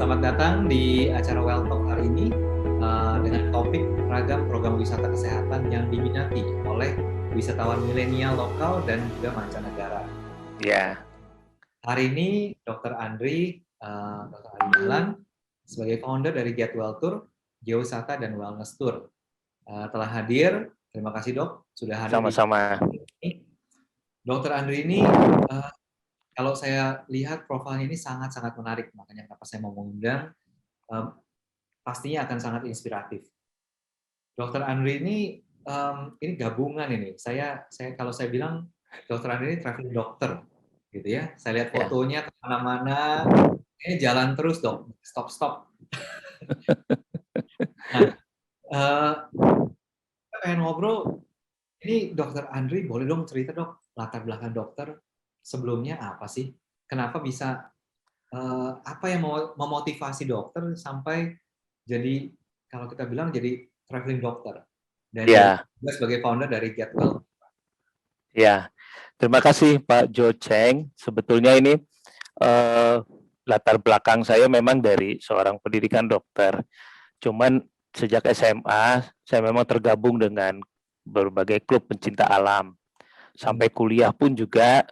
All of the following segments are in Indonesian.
Selamat datang di acara Well Talk hari ini dengan topik ragam program wisata kesehatan yang diminati oleh wisatawan milenial lokal dan juga mancanegara. Ya. Hari ini Dr. Andri Dahlan sebagai founder dari Get Well Tour, Geowisata dan Wellness Tour telah hadir. Terima kasih Dok sudah hadir. Sama-sama. Dr. Andri ini kalau saya lihat profilnya ini sangat-sangat menarik, makanya kenapa saya mau mengundang, pastinya akan sangat inspiratif. Dr. Andri ini gabungan ini. Saya kalau saya bilang Dr. Andri ini traveling dokter, gitu ya. Saya lihat fotonya kemana-mana, ini jalan terus dok, stop. Nah, kita pengen ngobrol. Ini Dr. Andri, boleh dong cerita dok latar belakang dokter sebelumnya apa sih? Kenapa bisa apa yang memotivasi dokter sampai jadi kalau kita bilang jadi traveling dokter dan juga sebagai founder dari Get Well. Ya, terima kasih Pak Jo Cheng. Sebetulnya ini latar belakang saya memang dari seorang pendidikan dokter. Cuman sejak SMA saya memang tergabung dengan berbagai klub pencinta alam. Sampai kuliah pun juga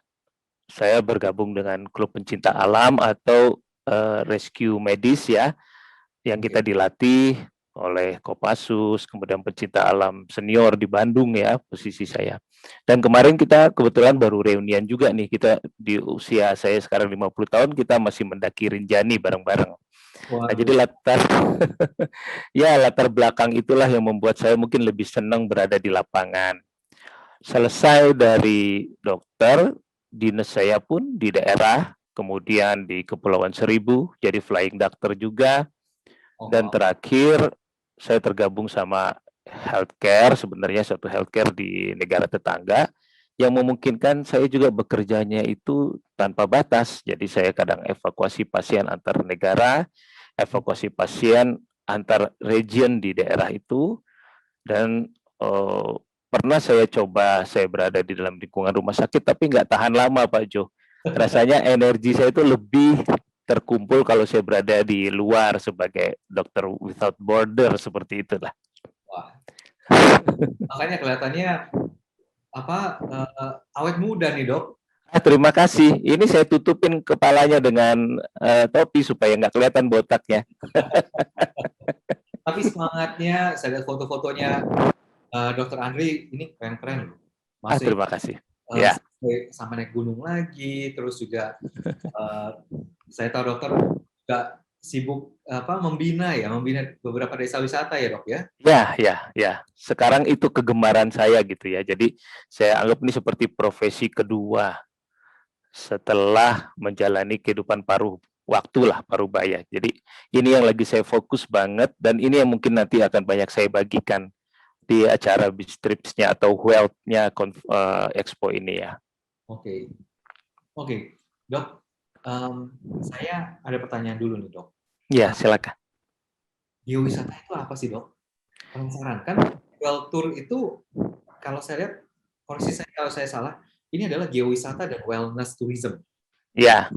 saya bergabung dengan klub pencinta alam atau rescue medis ya, yang kita dilatih oleh Kopassus, kemudian pencinta alam senior di Bandung ya, posisi saya. Dan kemarin kita kebetulan baru reunian juga nih, kita di usia saya sekarang 50 tahun, kita masih mendaki Rinjani bareng-bareng. Nah, jadi latar belakang itulah yang membuat saya mungkin lebih senang berada di lapangan. Selesai dari dokter, dinas saya pun di daerah, kemudian di Kepulauan Seribu, jadi flying doctor juga. Dan terakhir, saya tergabung sama healthcare, sebenarnya satu healthcare di negara tetangga, yang memungkinkan saya juga bekerjanya itu tanpa batas. Jadi saya kadang evakuasi pasien antar negara, evakuasi pasien antar region di daerah itu, dan pernah saya coba, saya berada di dalam lingkungan rumah sakit, tapi nggak tahan lama Pak Jo. Rasanya energi saya itu lebih terkumpul kalau saya berada di luar sebagai dokter without border, seperti itulah. Wah, makanya kelihatannya awet muda nih dok. Terima kasih. Ini saya tutupin kepalanya dengan topi supaya nggak kelihatan botaknya. Tapi semangatnya, saya lihat foto-fotonya Dr. Andri ini keren-keren. Terima kasih. Sampai naik gunung lagi, terus juga saya tahu dokter juga sibuk membina beberapa desa wisata ya dok ya. Ya. Sekarang itu kegemaran saya gitu ya. Jadi saya anggap ini seperti profesi kedua setelah menjalani kehidupan paruh baya. Jadi ini yang lagi saya fokus banget, dan ini yang mungkin nanti akan banyak saya bagikan di acara Bistrips-nya atau Wealth-nya Expo ini ya. Oke. Dok, saya ada pertanyaan dulu nih dok. Ya, silakan. Geowisata itu apa sih dok? Penasaran kan? Well Tour itu kalau saya lihat, koreksi saya kalau saya salah, ini adalah geowisata dan wellness tourism. Ya.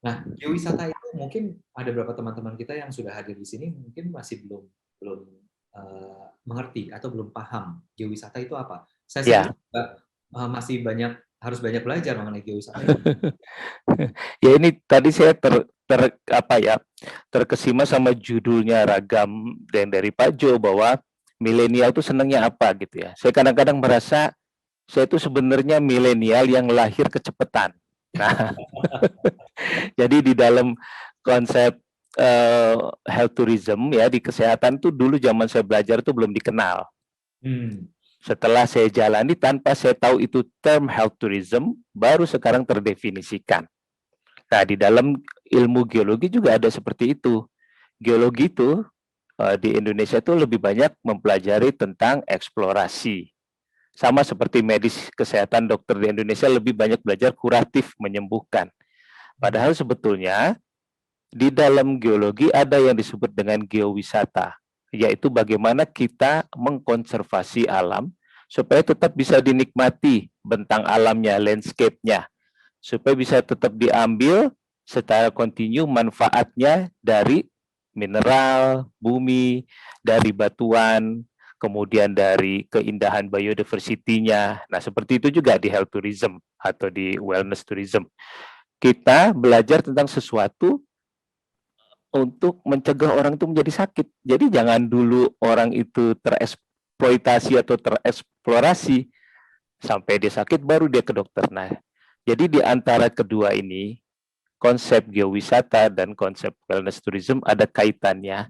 Nah, geowisata itu mungkin ada beberapa teman-teman kita yang sudah hadir di sini mungkin masih belum mengerti atau belum paham geowisata itu apa. Saya juga masih harus banyak belajar mengenai geowisata itu. Ya, ini tadi saya terkesima sama judulnya ragam dan dari Pak Jo, bahwa milenial itu senangnya apa gitu ya. Saya kadang-kadang merasa saya itu sebenarnya milenial yang lahir kecepatan. Nah, jadi di dalam konsep health tourism ya, di kesehatan itu dulu zaman saya belajar itu belum dikenal. Setelah saya jalani tanpa saya tahu itu term health tourism, baru sekarang terdefinisikan. Nah, di dalam ilmu geologi juga ada seperti itu. Geologi itu di Indonesia itu lebih banyak mempelajari tentang eksplorasi. Sama seperti medis kesehatan dokter di Indonesia lebih banyak belajar kuratif, menyembuhkan. Padahal sebetulnya di dalam geologi ada yang disebut dengan geowisata, yaitu bagaimana kita mengkonservasi alam supaya tetap bisa dinikmati bentang alamnya, landscape-nya, supaya bisa tetap diambil secara kontinu manfaatnya dari mineral, bumi, dari batuan, kemudian dari keindahan biodiversity-nya. Nah, seperti itu juga di health tourism atau di wellness tourism. Kita belajar tentang sesuatu untuk mencegah orang itu menjadi sakit. Jadi jangan dulu orang itu tereksploitasi atau tereksplorasi sampai dia sakit baru dia ke dokter. Nah, jadi di antara kedua ini konsep geowisata dan konsep wellness tourism ada kaitannya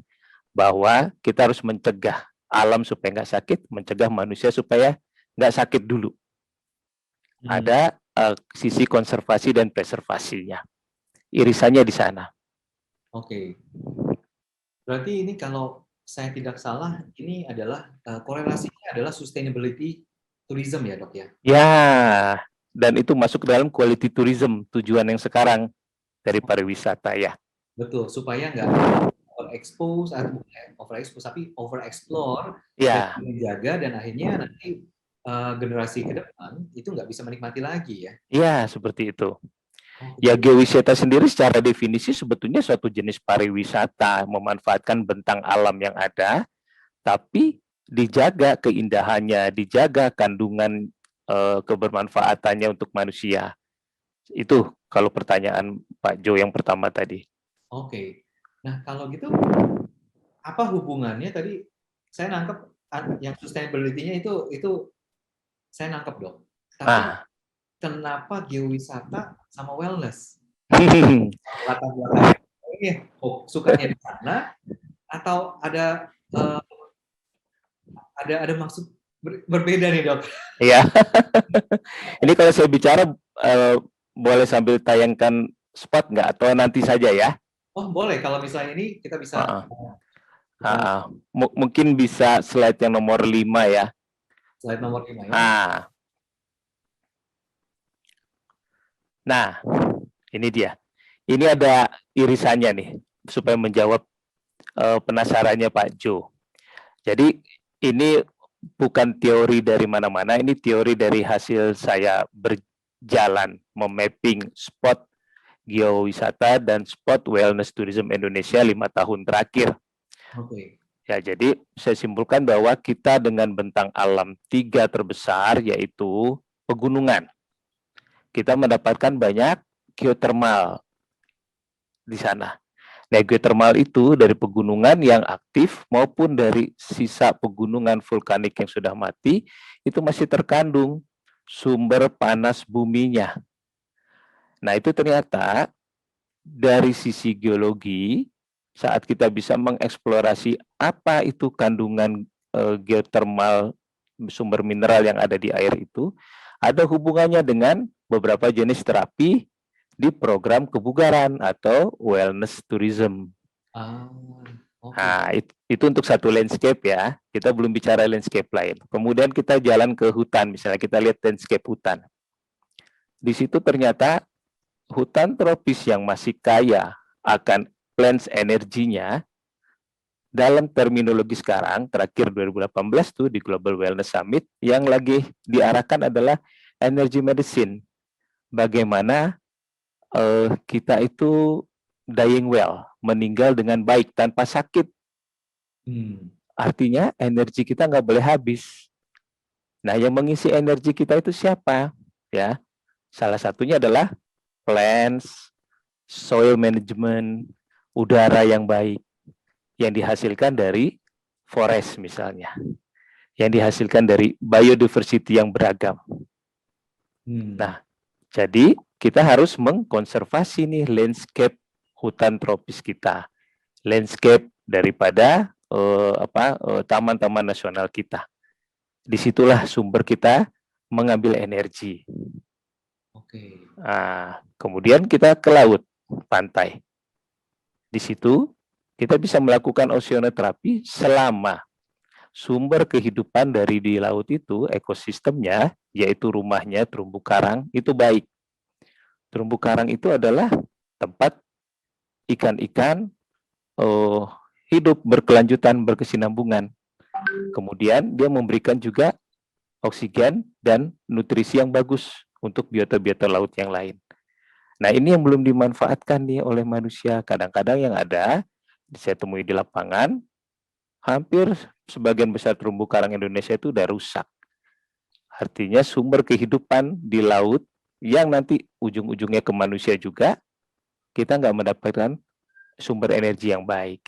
bahwa kita harus mencegah alam supaya nggak sakit, mencegah manusia supaya nggak sakit dulu. Ada sisi konservasi dan preservasinya. Irisannya di sana. Oke. Berarti ini kalau saya tidak salah, ini adalah korelasinya adalah sustainability tourism ya, Dok ya? Ya, dan itu masuk dalam quality tourism, tujuan yang sekarang dari pariwisata ya. Betul, supaya nggak overexpose, overexpose, tapi overexplore, dan Ya, menjaga, dan akhirnya nanti generasi ke depan itu nggak bisa menikmati lagi ya. ya seperti itu. Oh, Ya, betul. geowisata sendiri secara definisi sebetulnya suatu jenis pariwisata, memanfaatkan bentang alam yang ada, tapi dijaga keindahannya, dijaga kandungan kebermanfaatannya untuk manusia. Itu kalau pertanyaan Pak Jo yang pertama tadi. Oke. Nah, kalau gitu apa hubungannya tadi saya nangkep yang sustainability-nya itu saya nangkep, Dok. Tapi Ah, kenapa geowisata sama wellness? Latar belakangnya ini sukanya di sana atau ada maksud berbeda nih, Dok? ya. Ini kalau saya bicara boleh sambil tayangkan spot nggak atau nanti saja ya? Oh, boleh. Kalau misalnya ini kita bisa Mungkin bisa slide yang nomor 5 ya. slide nomor 5 ya. Nah, ini dia. Ini ada irisannya nih supaya menjawab penasarannya Pak Jo. Jadi ini bukan teori dari mana-mana, ini teori dari hasil saya berjalan memapping spot geowisata dan spot wellness tourism Indonesia 5 tahun terakhir. Oke. Ya, jadi saya simpulkan bahwa kita dengan bentang alam 3 terbesar yaitu pegunungan. Kita mendapatkan banyak geotermal di sana. Nah, geotermal itu dari pegunungan yang aktif maupun dari sisa pegunungan vulkanik yang sudah mati, itu masih terkandung sumber panas buminya. Nah, itu ternyata dari sisi geologi, saat kita bisa mengeksplorasi apa itu kandungan geotermal sumber mineral yang ada di air itu, ada hubungannya dengan beberapa jenis terapi di program kebugaran atau wellness tourism. Okay. Nah, itu untuk satu landscape ya. Kita belum bicara landscape lain. Kemudian kita jalan ke hutan, misalnya kita lihat landscape hutan. Di situ ternyata hutan tropis yang masih kaya akan plants energinya, dalam terminologi sekarang, terakhir 2018 tuh di Global Wellness Summit, yang lagi diarahkan adalah energy medicine. Bagaimana kita itu dying well, meninggal dengan baik tanpa sakit. Artinya energi kita nggak boleh habis. Nah, yang mengisi energi kita itu siapa? Ya, salah satunya adalah plants, soil management, udara yang baik, yang dihasilkan dari forest misalnya, yang dihasilkan dari biodiversity yang beragam. Nah, jadi kita harus mengkonservasi nih landscape hutan tropis kita, landscape daripada taman-taman nasional kita. Disitulah sumber kita mengambil energi. Oke. Nah, kemudian kita ke laut, pantai. Di situ kita bisa melakukan oceanoterapi selama sumber kehidupan dari di laut itu, ekosistemnya, yaitu rumahnya, terumbu karang, itu baik. Terumbu karang itu adalah tempat ikan-ikan hidup berkelanjutan, berkesinambungan. Kemudian dia memberikan juga oksigen dan nutrisi yang bagus untuk biota-biota laut yang lain. Nah, ini yang belum dimanfaatkan nih oleh manusia. Kadang-kadang yang ada, saya temui di lapangan, hampir sebagian besar terumbu karang Indonesia itu udah rusak. Artinya sumber kehidupan di laut yang nanti ujung-ujungnya ke manusia juga, kita nggak mendapatkan sumber energi yang baik.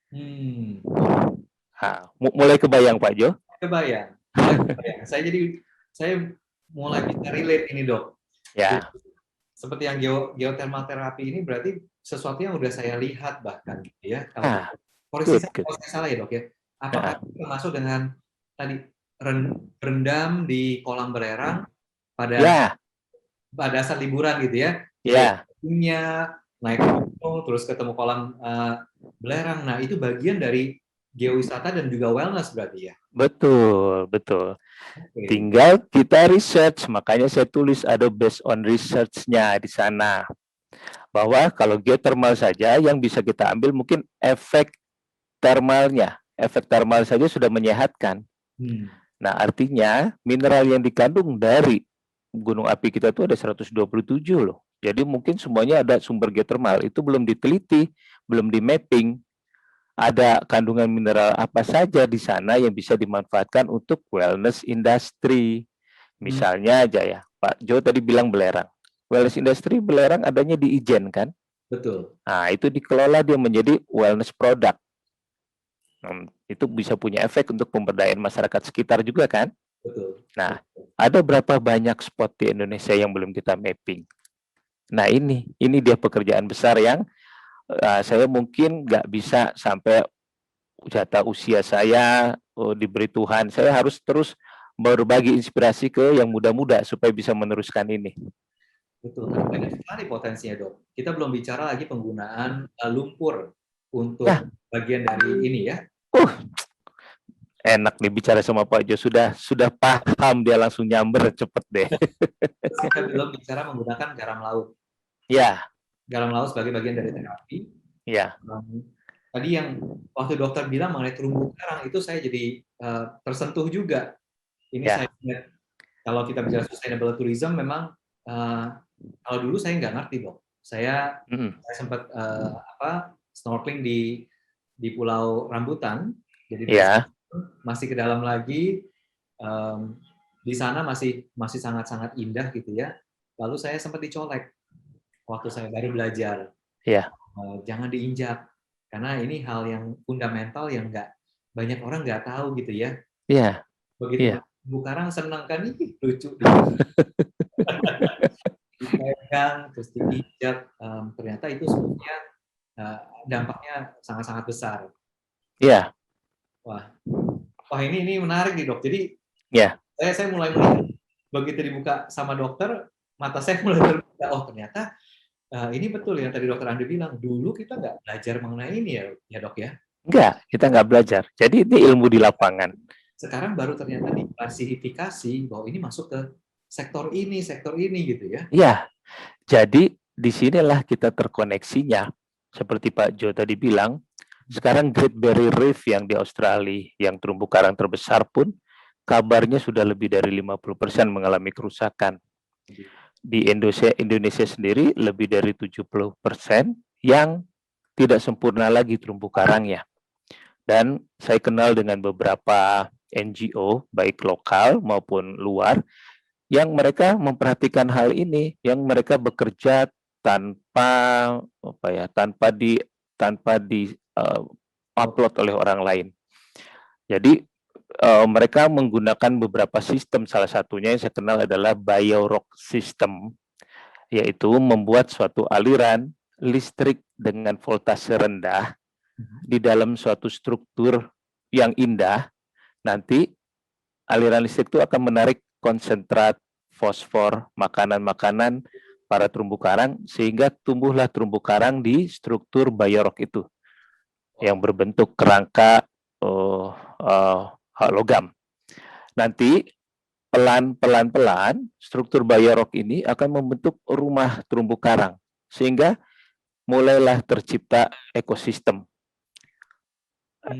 Hmm. Nah, mulai kebayang Pak Jo? Kebayang, mulai kebayang. Saya mulai bisa relate ini dok. Jadi, Ya. seperti yang geothermal terapi ini berarti sesuatu yang udah saya lihat bahkan gitu ya. Kalau Ah, koreksi good, saya good. kalau saya salah ya dok ya. Apakah Nah, itu termasuk dengan tadi berendam di kolam belerang pada ya, saat liburan gitu ya, lihat ya, gunungnya, naik gunung, terus ketemu kolam belerang. Nah itu bagian dari geowisata dan juga wellness berarti ya. betul, betul. Oke. Tinggal kita research, makanya saya tulis ada based on research-nya di sana. Bahwa kalau geothermal saja yang bisa kita ambil mungkin efek termalnya. Efek termal saja sudah menyehatkan. Hmm. Nah, artinya mineral yang dikandung dari gunung api kita itu ada 127 loh. Jadi mungkin semuanya ada sumber geothermal. Itu belum diteliti, belum di mapping. Ada kandungan mineral apa saja di sana yang bisa dimanfaatkan untuk wellness industry. Hmm. Misalnya aja ya, Pak Jo tadi bilang belerang. Wellness industry belerang adanya di Ijen kan? Betul, Nah, itu dikelola dia menjadi wellness product. Itu bisa punya efek untuk pemberdayaan masyarakat sekitar juga kan? betul, Nah, betul. ada berapa banyak spot di Indonesia yang belum kita mapping? Nah, ini dia pekerjaan besar yang saya mungkin nggak bisa sampai jatah usia saya diberi Tuhan. Saya harus terus berbagi inspirasi ke yang muda-muda supaya bisa meneruskan ini. Betul. Karena banyak sekali potensinya, Dok. Kita belum bicara lagi penggunaan lumpur Nah, untuk bagian dari ini ya. uh, enak nih bicara sama Pak Jo. Sudah paham dia langsung nyamber cepet deh. Terus kita belum bicara menggunakan garam laut. Ya, Garam laut sebagai bagian dari terapi. ya, Tadi yang waktu dokter bilang mengenai terumbu karang itu saya jadi tersentuh juga. Ini saya ya. ingat kalau kita bicara sustainable tourism memang kalau dulu saya nggak ngerti dok. Saya sempat snorkeling di Pulau Rambutan. Jadi dari Ya, masih ke dalam lagi, di sana masih sangat-sangat indah gitu ya. Lalu saya sempat dicolek waktu saya baru belajar, ya, jangan diinjak karena ini hal yang fundamental yang nggak banyak orang nggak tahu gitu ya. ya, Begitu ya, Bu Karang senang kan, ini lucu dipegang terus diinjak, ternyata itu sebenarnya dampaknya sangat-sangat besar. ya, Wah, ini menarik nih dok. Jadi ya. saya mulai melihat begitu dibuka sama dokter, mata saya mulai terbuka. Oh ternyata ini betul yang tadi dokter Andi bilang. Dulu kita nggak belajar mengenai ini ya dok ya. Enggak, kita nggak belajar. Jadi ini ilmu di lapangan. Sekarang baru ternyata diklasifikasi bahwa ini masuk ke sektor ini gitu ya. Ya, jadi disinilah kita terkoneksinya. Seperti Pak Jo tadi bilang, sekarang Great Barrier Reef yang di Australia, yang terumbu karang terbesar pun, kabarnya sudah lebih dari 50% mengalami kerusakan. Di Indonesia sendiri lebih dari 70% yang tidak sempurna lagi terumbu karangnya. Dan saya kenal dengan beberapa NGO, baik lokal maupun luar, yang mereka memperhatikan hal ini, yang mereka bekerja tanpa tanpa di upload oleh orang lain. Jadi mereka menggunakan beberapa sistem, salah satunya yang saya kenal adalah biorock system, yaitu membuat suatu aliran listrik dengan voltase rendah di dalam suatu struktur yang indah. Nanti aliran listrik itu akan menarik konsentrat fosfor makanan-makanan para terumbu karang sehingga tumbuhlah terumbu karang di struktur biorock itu yang berbentuk kerangka logam. Nanti pelan-pelan struktur biorock ini akan membentuk rumah terumbu karang sehingga mulailah tercipta ekosistem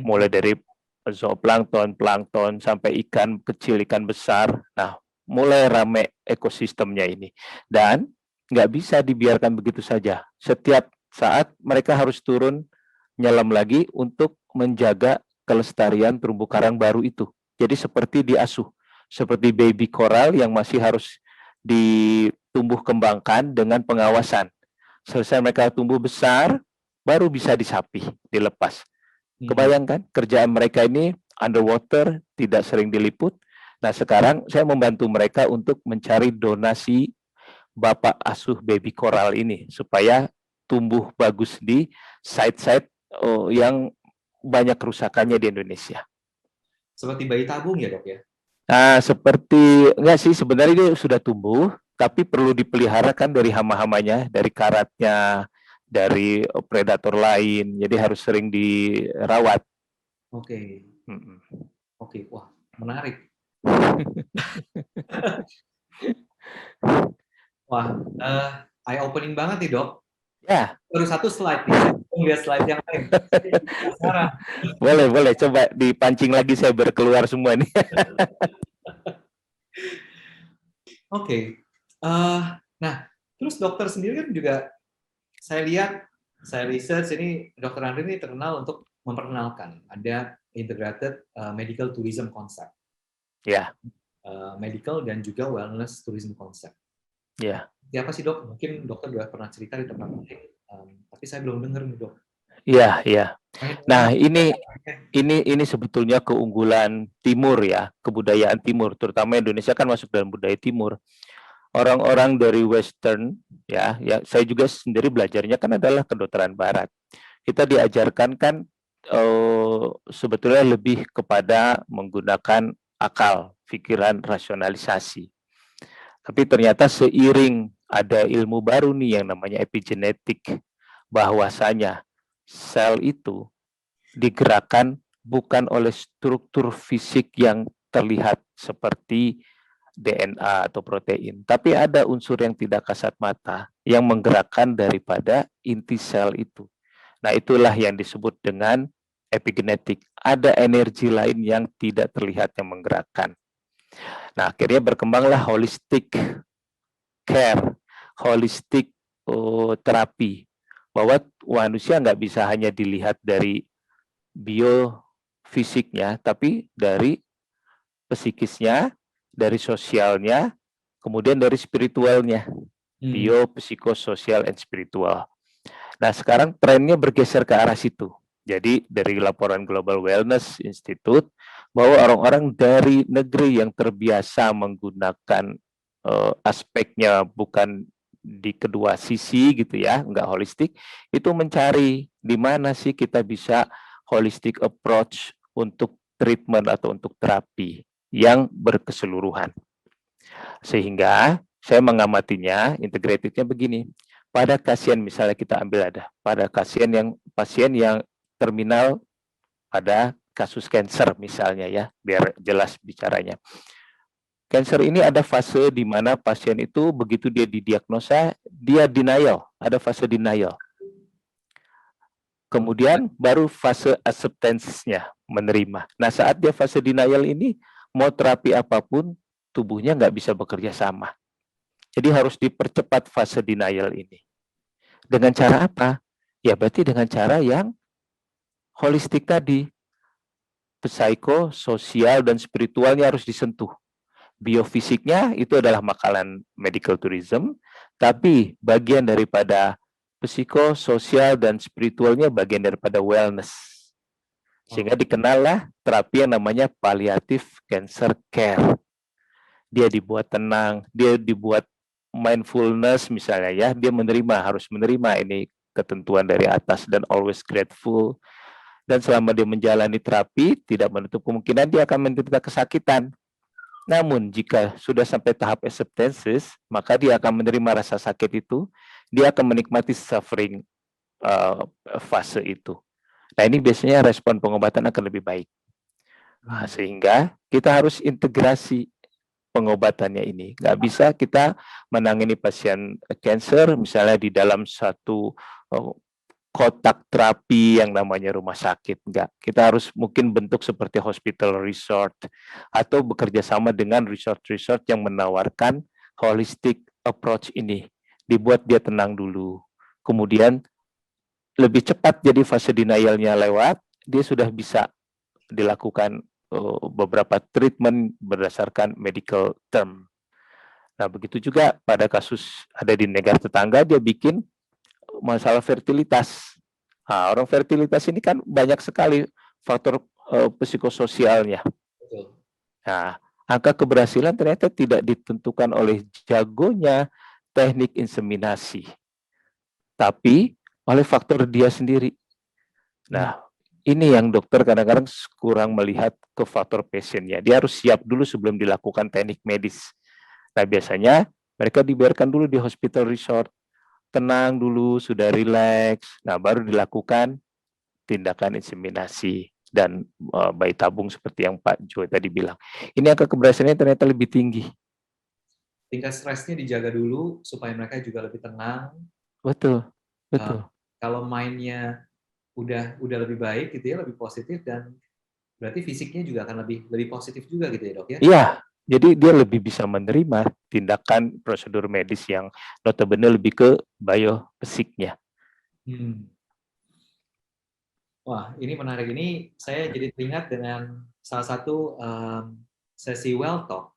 mulai dari zooplankton, plankton, sampai ikan kecil, ikan besar. Nah, mulai rame ekosistemnya ini. Dan nggak bisa dibiarkan begitu saja. Setiap saat mereka harus turun nyelam lagi untuk menjaga kelestarian terumbu karang baru itu. Jadi seperti diasuh, seperti baby coral yang masih harus ditumbuh kembangkan dengan pengawasan. Selesai mereka tumbuh besar, baru bisa disapih, dilepas. Kebayangkan kerjaan mereka ini underwater, tidak sering diliput. Nah sekarang saya membantu mereka untuk mencari donasi bapak asuh baby coral ini supaya tumbuh bagus di site-site yang banyak kerusakannya di Indonesia. Seperti bayi tabung ya dok ya? Nah, seperti enggak sih sebenarnya dia sudah tumbuh, tapi perlu dipelihara kan dari hama-hamanya, dari karatnya, dari predator lain. Jadi harus sering dirawat. Oke, oke, wah menarik. Wah, eye opening banget nih dok. Ya, Baru satu slide nih, saya lihat slide yang lain. Penasaran. boleh coba dipancing lagi saya berkeluar semua nih. Oke, nah terus dokter sendiri kan juga saya lihat, saya research ini dokter Andri ini terkenal untuk memperkenalkan ada integrated medical tourism concept, Ya, medical dan juga wellness tourism concept. ya. Siapa sih dok? Mungkin dokter sudah pernah cerita di tempat lain, tapi saya belum dengar nih dok. Iya, iya. Nah, Ini ini sebetulnya keunggulan Timur ya, kebudayaan Timur, terutama Indonesia kan masuk dalam budaya Timur. Orang-orang dari Western ya, saya juga sendiri belajarnya kan adalah kedokteran Barat. Kita diajarkan kan sebetulnya lebih kepada menggunakan akal, pikiran, rasionalisasi. Tapi ternyata seiring ada ilmu baru nih yang namanya epigenetik, bahwasanya sel itu digerakkan bukan oleh struktur fisik yang terlihat seperti DNA atau protein, tapi ada unsur yang tidak kasat mata yang menggerakkan daripada inti sel itu. Nah, itulah yang disebut dengan epigenetik. Ada energi lain yang tidak terlihat yang menggerakkan. Nah, akhirnya berkembanglah holistic care, holistic terapi, bahwa manusia nggak bisa hanya dilihat dari biofisiknya, tapi dari psikisnya, dari sosialnya, kemudian dari spiritualnya, bio, psikososial, and spiritual. Nah, sekarang trennya bergeser ke arah situ. Jadi dari laporan Global Wellness Institute, bahwa orang-orang dari negeri yang terbiasa menggunakan aspeknya bukan di kedua sisi gitu ya, nggak holistik, itu mencari di mana sih kita bisa holistic approach untuk treatment atau untuk terapi yang berkeseluruhan. Sehingga saya mengamatinya, integratednya begini, pada pasien misalnya kita ambil pada pasien yang terminal pada kasus cancer misalnya ya, biar jelas bicaranya. Cancer ini ada fase di mana pasien itu begitu dia didiagnosa, dia denial, ada fase denial. Kemudian baru fase acceptance-nya, menerima. Nah, saat dia fase denial ini, mau terapi apapun, tubuhnya nggak bisa bekerja sama. Jadi harus dipercepat fase denial ini. Dengan cara apa? Ya berarti dengan cara yang holistik tadi. Psiko, sosial, dan spiritualnya harus disentuh. Biofisiknya itu adalah makalan medical tourism, tapi bagian daripada psiko, sosial, dan spiritualnya bagian daripada wellness. Sehingga dikenallah terapi yang namanya palliative cancer care. Dia dibuat tenang, dia dibuat mindfulness misalnya ya, dia harus menerima ini ketentuan dari atas dan always grateful. Dan selama dia menjalani terapi, tidak menutup kemungkinan dia akan menderita kesakitan. Namun jika sudah sampai tahap acceptance, maka dia akan menerima rasa sakit itu, dia akan menikmati suffering fase itu. Nah, ini biasanya respon pengobatan akan lebih baik. Nah, sehingga kita harus integrasi pengobatannya ini. Nggak bisa kita menangani pasien cancer misalnya di dalam satu kotak terapi yang namanya rumah sakit. Enggak. Kita harus mungkin bentuk seperti hospital resort atau bekerja sama dengan resort-resort yang menawarkan holistic approach ini dibuat dia tenang dulu. Kemudian lebih cepat jadi fase denialnya lewat, dia sudah bisa dilakukan beberapa treatment berdasarkan medical term. Nah, begitu juga pada kasus ada di negara tetangga, dia bikin masalah fertilitas. Nah, orang fertilitas ini kan banyak sekali faktor psikososialnya. Betul. Nah, angka keberhasilan ternyata tidak ditentukan oleh jagonya teknik inseminasi, tapi oleh faktor dia sendiri. Nah, ini yang dokter kadang-kadang kurang melihat ke faktor pasiennya. Dia harus siap dulu sebelum dilakukan teknik medis. Nah, biasanya mereka dibiarkan dulu di hospital resort, tenang dulu, sudah rileks. Nah, baru dilakukan tindakan inseminasi dan bayi tabung seperti yang Pak Joy tadi bilang. Ini angka keberhasilannya ternyata lebih tinggi. Tingkat stresnya dijaga dulu supaya mereka juga lebih tenang. Betul, betul. Kalau mainnya udah lebih baik gitu ya, lebih positif, dan berarti fisiknya juga akan lebih positif juga gitu ya, Dok ya? Iya, jadi dia lebih bisa menerima tindakan prosedur medis yang notabene lebih ke biofisiknya. Wah, ini menarik. Ini saya jadi teringat dengan salah satu sesi well talk.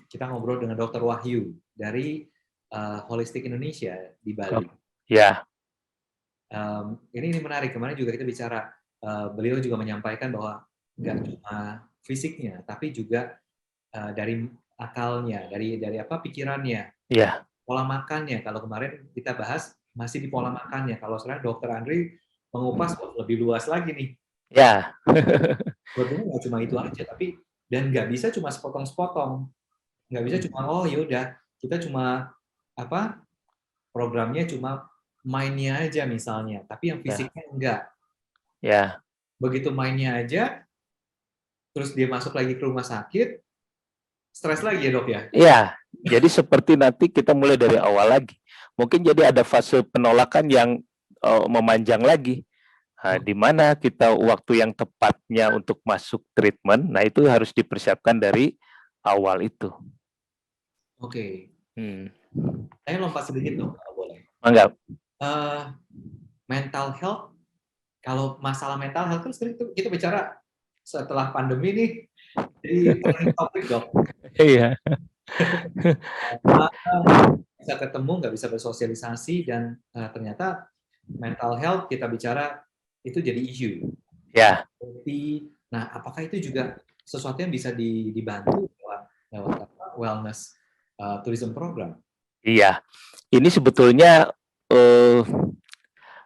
Kita ngobrol dengan Dr. Wahyu dari Holistic Indonesia di Bali. Ya. Ini menarik. Kemarin juga kita bicara, beliau juga menyampaikan bahwa nggak cuma fisiknya, tapi juga dari akalnya, dari apa pikirannya, Ya. pola makannya. Kalau kemarin kita bahas masih di pola makannya. Kalau sekarang Dr. Andri mengupas lebih luas lagi nih. Ya. Sebetulnya nggak cuma itu aja, tapi dan nggak bisa cuma sepotong-sepotong, nggak bisa cuma ya udah kita cuma apa programnya cuma mainnya aja misalnya, tapi yang fisiknya enggak. Ya. Begitu mainnya aja, terus dia masuk lagi ke rumah sakit, stres lagi ya dok ya? Iya, jadi seperti nanti kita mulai dari awal lagi. Mungkin jadi ada fase penolakan yang memanjang lagi. Nah, di mana kita waktu yang tepatnya untuk masuk treatment, nah itu harus dipersiapkan dari awal itu. Oke. Saya lompat sedikit dong, kalau boleh. Enggak. Mental health, kalau masalah mental health kan kita bicara setelah pandemi nih, jadi trending topik dok. Iya. Bisa ketemu, nggak bisa bersosialisasi, dan ternyata mental health kita bicara itu jadi isu. Ya. Nah, apakah itu juga sesuatu yang bisa dibantu lewat wellness tourism program? Iya, ini sebetulnya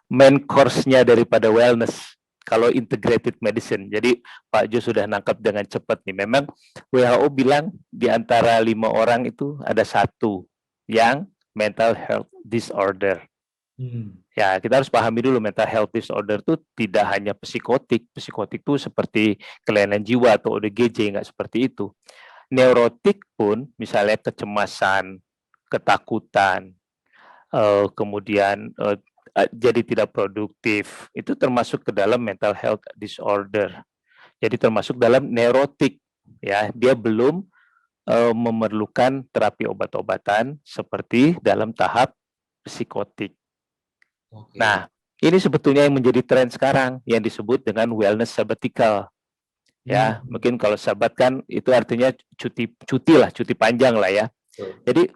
main course-nya daripada wellness. Kalau integrated medicine, jadi Pak Jo sudah nangkap dengan cepat nih. Memang WHO bilang di antara 5 orang itu ada 1 yang mental health disorder. Ya, kita harus pahami dulu mental health disorder itu tidak hanya psikotik. Psikotik itu seperti kelainan jiwa atau ODGJ, nggak seperti itu. Neurotik pun, misalnya kecemasan, ketakutan, kemudian jadi tidak produktif, itu termasuk ke dalam mental health disorder. Jadi termasuk dalam neurotik, ya. Dia belum memerlukan terapi obat-obatan seperti dalam tahap psikotik. Nah, ini sebetulnya yang menjadi tren sekarang yang disebut dengan wellness sabbatical. Ya, mungkin kalau sabat kan itu artinya cuti panjang lah ya. Jadi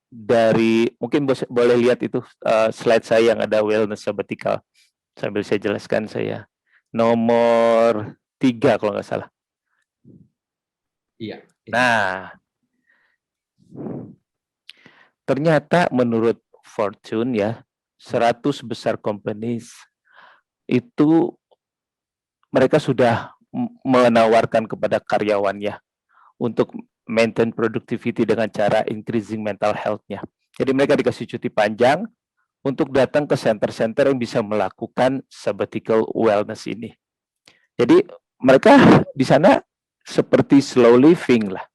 dari mungkin boleh lihat itu slide saya yang ada wellness sabbatical sambil saya jelaskan saya. Nomor 3 kalau nggak salah. Iya. Nah, ternyata menurut Fortune ya, 100 besar companies itu mereka sudah menawarkan kepada karyawannya untuk maintain productivity dengan cara increasing mental health-nya. Jadi mereka dikasih cuti panjang untuk datang ke center-center yang bisa melakukan sabbatical wellness ini. Jadi mereka di sana seperti slow living lah.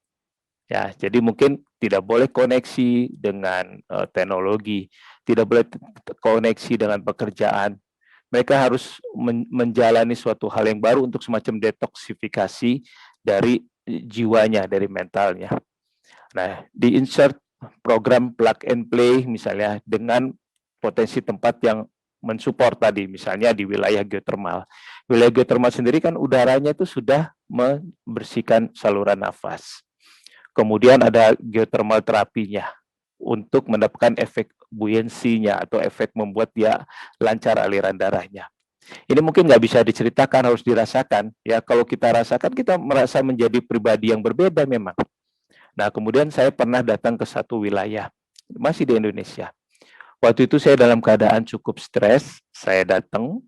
Ya, jadi mungkin tidak boleh koneksi dengan teknologi, tidak boleh koneksi dengan pekerjaan. Mereka harus menjalani suatu hal yang baru untuk semacam detoksifikasi dari jiwanya, dari mentalnya. Nah, di insert program plug and play misalnya dengan potensi tempat yang mensupport tadi, misalnya di wilayah geotermal. Wilayah geotermal sendiri kan udaranya itu sudah membersihkan saluran nafas. Kemudian ada geothermal terapinya untuk mendapatkan efek buoyancy-nya atau efek membuat dia lancar aliran darahnya. Ini mungkin nggak bisa diceritakan, harus dirasakan. Ya, kalau kita rasakan, kita merasa menjadi pribadi yang berbeda memang. Nah, kemudian saya pernah datang ke satu wilayah, masih di Indonesia. Waktu itu saya dalam keadaan cukup stres, saya datang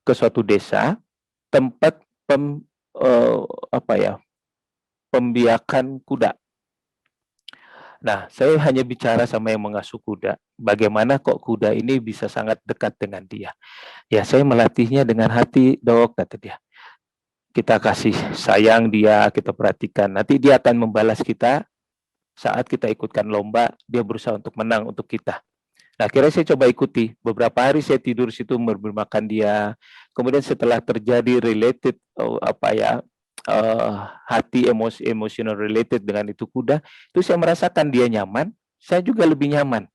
ke suatu desa, tempat pembiakan kuda. Nah, saya hanya bicara sama yang mengasuh kuda, bagaimana kok kuda ini bisa sangat dekat dengan dia. Ya, saya melatihnya dengan hati, Dok, kata dia. Kita kasih sayang dia, kita perhatikan. Nanti dia akan membalas kita saat kita ikutkan lomba, dia berusaha untuk menang untuk kita. Nah, akhirnya saya coba ikuti. Beberapa hari saya tidur situ makan dia. Kemudian setelah terjadi related hati emotional related dengan itu kuda, itu saya merasakan dia nyaman, saya juga lebih nyaman.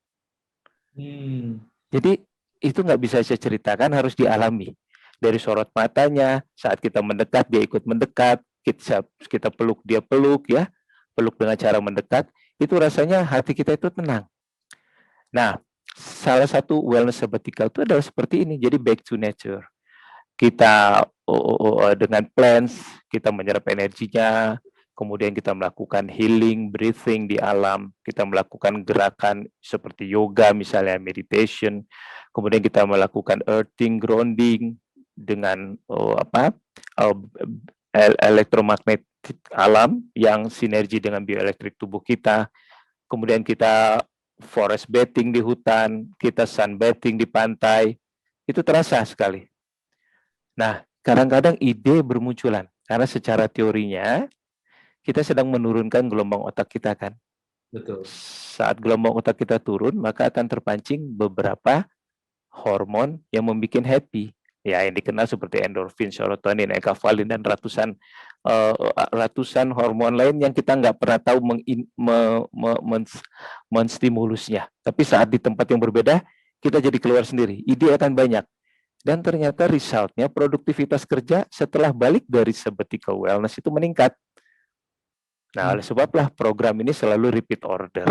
Jadi itu nggak bisa saya ceritakan, harus dialami. Dari sorot matanya, saat kita mendekat dia ikut mendekat, kita peluk dia peluk ya, peluk dengan cara mendekat, itu rasanya hati kita itu tenang. Nah, salah satu wellness sabbatical itu adalah seperti ini, jadi back to nature. Kita dengan plants, kita menyerap energinya, kemudian kita melakukan healing, breathing di alam, kita melakukan gerakan seperti yoga misalnya, meditation, kemudian kita melakukan earthing, grounding dengan elektromagnetik alam yang sinergi dengan bioelektrik tubuh kita, kemudian kita forest bathing di hutan, kita sunbathing di pantai, itu terasa sekali. Nah, kadang-kadang ide bermunculan, karena secara teorinya, kita sedang menurunkan gelombang otak kita kan. Betul. Saat gelombang otak kita turun, maka akan terpancing beberapa hormon yang membuat happy. Ya, yang dikenal seperti endorfin, serotonin, enkaphalin, dan ratusan hormon lain yang kita nggak pernah tahu menstimulusnya. Tapi saat di tempat yang berbeda, kita jadi keluar sendiri. Ide akan banyak. Dan ternyata resultnya produktivitas kerja setelah balik dari sabbatical wellness itu meningkat. Nah, oleh sebablah program ini selalu repeat order.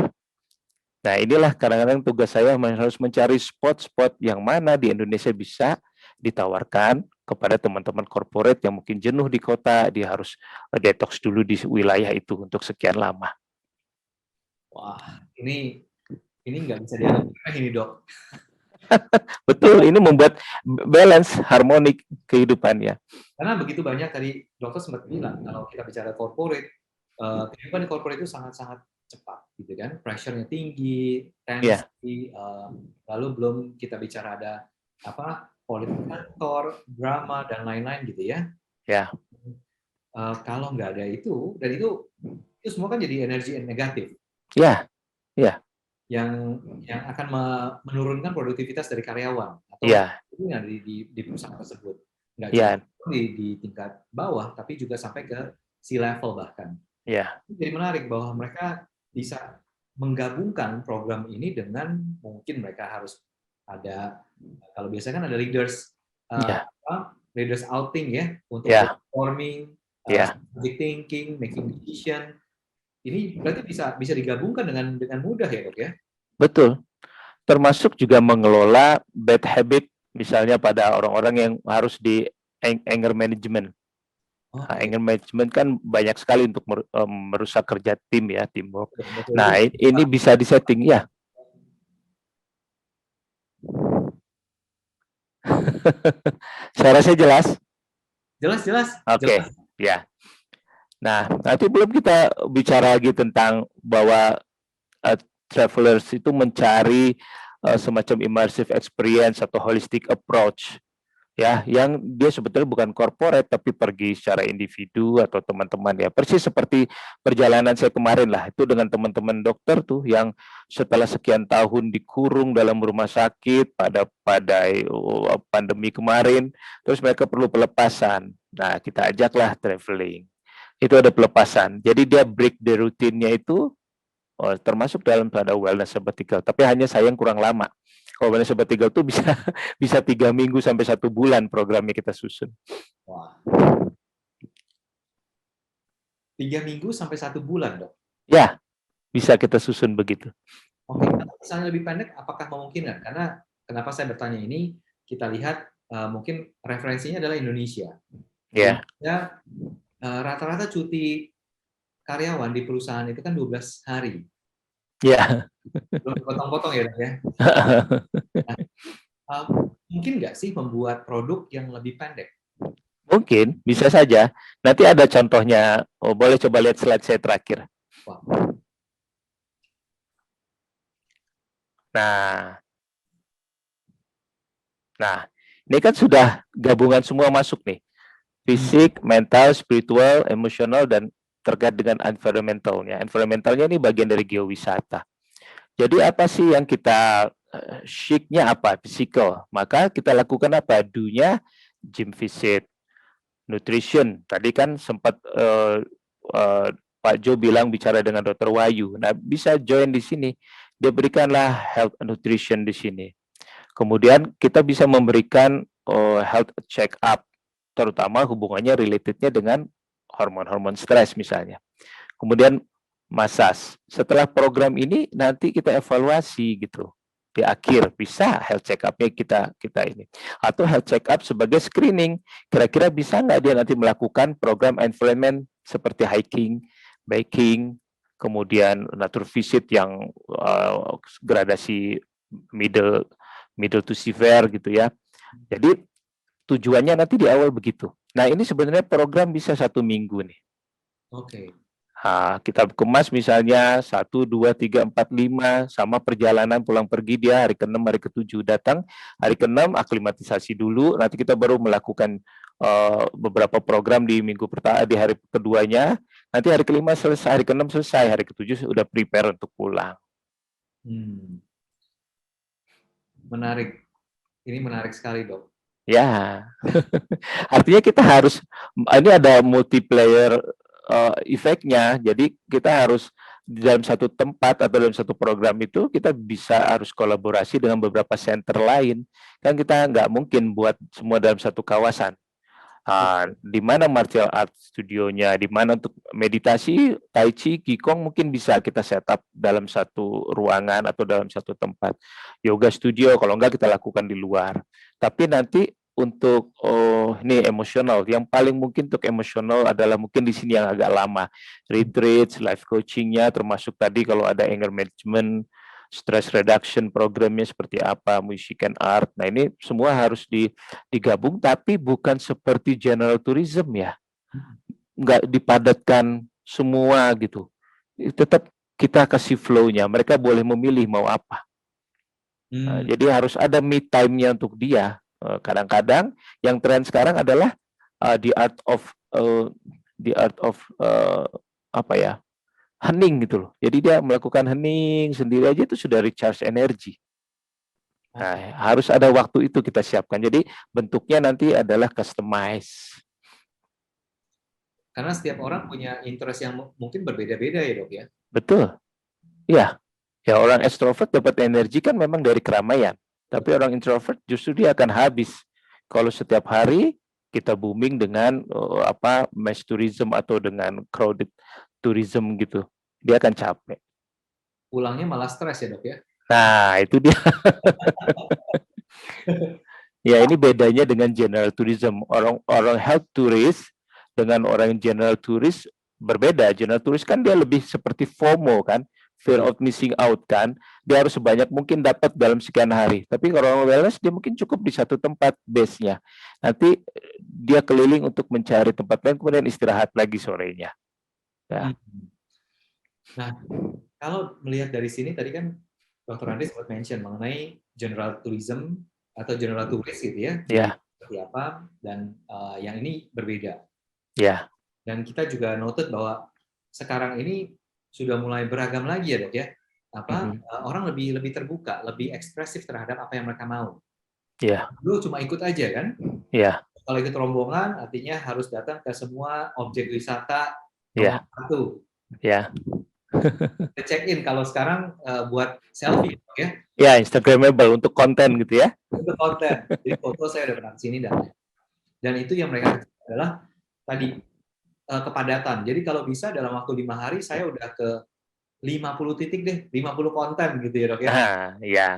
Nah, inilah kadang-kadang tugas saya harus mencari spot-spot yang mana di Indonesia bisa ditawarkan kepada teman-teman korporat yang mungkin jenuh di kota, dia harus detox dulu di wilayah itu untuk sekian lama. Wah, ini nggak bisa dianggap ini, Dok. Betul, ini membuat balance, harmonik kehidupannya. Karena begitu banyak tadi dokter sempat bilang, kalau kita bicara corporate, kehidupan di corporate itu sangat-sangat cepat, gitu kan? Pressure-nya tinggi, tensi, lalu belum kita bicara ada politik kantor, drama dan lain-lain gitu ya. Ya. Kalau nggak ada itu, dan itu semua kan jadi energi negatif. Ya, ya. Yang akan menurunkan produktivitas dari karyawan atau yang di perusahaan tersebut. Nggak cuma di tingkat bawah, tapi juga sampai ke C-level bahkan. Jadi menarik bahwa mereka bisa menggabungkan program ini dengan mungkin mereka harus ada, kalau biasanya kan ada leaders leaders outing ya untuk performing, strategic thinking, making decision. Ini berarti bisa digabungkan dengan mudah ya, Dok ya? Betul. Termasuk juga mengelola bad habit, misalnya pada orang-orang yang harus di anger management. Anger management kan banyak sekali untuk merusak kerja tim ya, teamwork. Nah, ini bisa disetting ya. Saya rasa jelas. Jelas. Oke, ya. Nah, nanti belum kita bicara lagi tentang bahwa travelers itu mencari semacam immersive experience atau holistic approach. Ya, yang dia sebetulnya bukan corporate tapi pergi secara individu atau teman-teman ya. Persis seperti perjalanan saya kemarin lah, itu dengan teman-teman dokter tuh yang setelah sekian tahun dikurung dalam rumah sakit pada pandemi kemarin, terus mereka perlu pelepasan. Nah, kita ajaklah traveling. Itu ada pelepasan. Jadi dia break the routine-nya itu termasuk dalam pada wellness sabbatical. Tapi hanya sayang kurang lama. Kalau wellness sabbatical tuh bisa bisa 3 minggu sampai 1 bulan programnya kita susun. Wah. 3 minggu sampai 1 bulan, Dok? Ya, bisa kita susun begitu. Oke, kalau misalnya lebih pendek, apakah memungkinkan? Karena kenapa saya bertanya ini, kita lihat mungkin referensinya adalah Indonesia. Di Ya. Indonesia, rata-rata cuti karyawan di perusahaan itu kan 12 hari. Ya. Belum potong-potong ya, Dok ya? Nah, mungkin nggak sih membuat produk yang lebih pendek? Mungkin, bisa saja. Nanti ada contohnya. Boleh coba lihat slide saya terakhir. Wah. Nah, ini kan sudah gabungan semua masuk nih. Fisik, mental, spiritual, emosional, dan terkait dengan environmentalnya. Environmentalnya ini bagian dari geowisata. Jadi apa sih yang kita chic-nya apa? Physical. Maka kita lakukan apa? Do-nya gym visit, nutrition. Tadi kan sempat Pak Jo bilang bicara dengan Dr. Wahyu. Nah, bisa join di sini. Dia berikanlah health nutrition di sini. Kemudian kita bisa memberikan health check up, terutama hubungannya relatednya dengan hormon-hormon stres misalnya. Kemudian massage. Setelah program ini nanti kita evaluasi gitu. Di akhir bisa health check up-nya kita ini. Atau health check up sebagai screening. Kira-kira bisa nggak dia nanti melakukan program environment seperti hiking, biking, kemudian nature visit yang gradasi middle to severe gitu ya. Jadi tujuannya nanti di awal begitu. Nah, ini sebenarnya program bisa 1 minggu nih. Oke. Nah, kita kemas misalnya 1, 2, 3, 4, 5 sama perjalanan pulang pergi dia hari ke-6, hari ke-7 datang, hari ke-6 aklimatisasi dulu, nanti kita baru melakukan beberapa program di minggu pertama, di hari keduanya, nanti hari ke-5 selesai, hari ke-6 selesai, hari ke-7 sudah prepare untuk pulang. Menarik. Ini menarik sekali, Dok. Ya, artinya kita harus, ini ada multiplayer efeknya, jadi kita harus di dalam satu tempat atau dalam satu program itu kita bisa harus kolaborasi dengan beberapa center lain, kan kita nggak mungkin buat semua dalam satu kawasan. Di mana martial art studionya, di mana untuk meditasi, tai chi, qigong mungkin bisa kita setup dalam satu ruangan atau dalam satu tempat. Yoga studio kalau enggak kita lakukan di luar. Tapi nanti untuk ini emosional, yang paling mungkin untuk emosional adalah mungkin di sini yang agak lama. Retreats, life coachingnya, termasuk tadi kalau ada anger management, stress reduction programnya seperti apa, music and art. Nah, ini semua harus digabung, tapi bukan seperti general tourism ya. Nggak dipadatkan semua gitu. Tetap kita kasih flow-nya. Mereka boleh memilih mau apa. Nah, jadi harus ada me time-nya untuk dia. Kadang-kadang yang tren sekarang adalah the art of apa ya, hening gitu loh. Jadi dia melakukan hening sendiri aja itu sudah recharge energi. Nah, harus ada waktu itu kita siapkan. Jadi bentuknya nanti adalah customize. Karena setiap orang punya interest yang mungkin berbeda-beda ya, Dok ya. Betul. Iya. Ya, orang extrovert dapat energi kan memang dari keramaian. Tapi orang introvert justru dia akan habis kalau setiap hari kita booming dengan mass tourism atau dengan crowded tourism gitu. Dia akan capek. Pulangnya malah stres ya, Dok ya. Nah, itu dia. Ya, ini bedanya dengan general tourism. Orang health tourist dengan orang general tourist berbeda. General tourist kan dia lebih seperti FOMO kan, fear of missing out kan. Dia harus sebanyak mungkin dapat dalam sekian hari. Tapi kalau orang wellness dia mungkin cukup di satu tempat base-nya. Nanti dia keliling untuk mencari tempat lain kemudian istirahat lagi sorenya. Ya. Nah, kalau melihat dari sini tadi kan Dr. Andri sempat mention mengenai general tourism atau general tourist gitu ya. Ya. Seperti apa dan yang ini berbeda. Ya. Dan kita juga noted bahwa sekarang ini sudah mulai beragam lagi ya, Dok ya. Orang lebih terbuka, lebih ekspresif terhadap apa yang mereka mau. Ya. Dulu cuma ikut aja kan. Ya. Kalau ikut rombongan artinya harus datang ke semua objek wisata nomor 1. Ya. check in kalau sekarang buat selfie ya. Ya, Instagramable untuk konten gitu ya. Untuk konten. Jadi foto saya udah pernah kesini dan itu yang mereka kejar adalah tadi kepadatan. Jadi kalau bisa dalam waktu 5 hari saya udah ke 50 titik deh, 50 konten gitu ya dok ya. Nah, ya.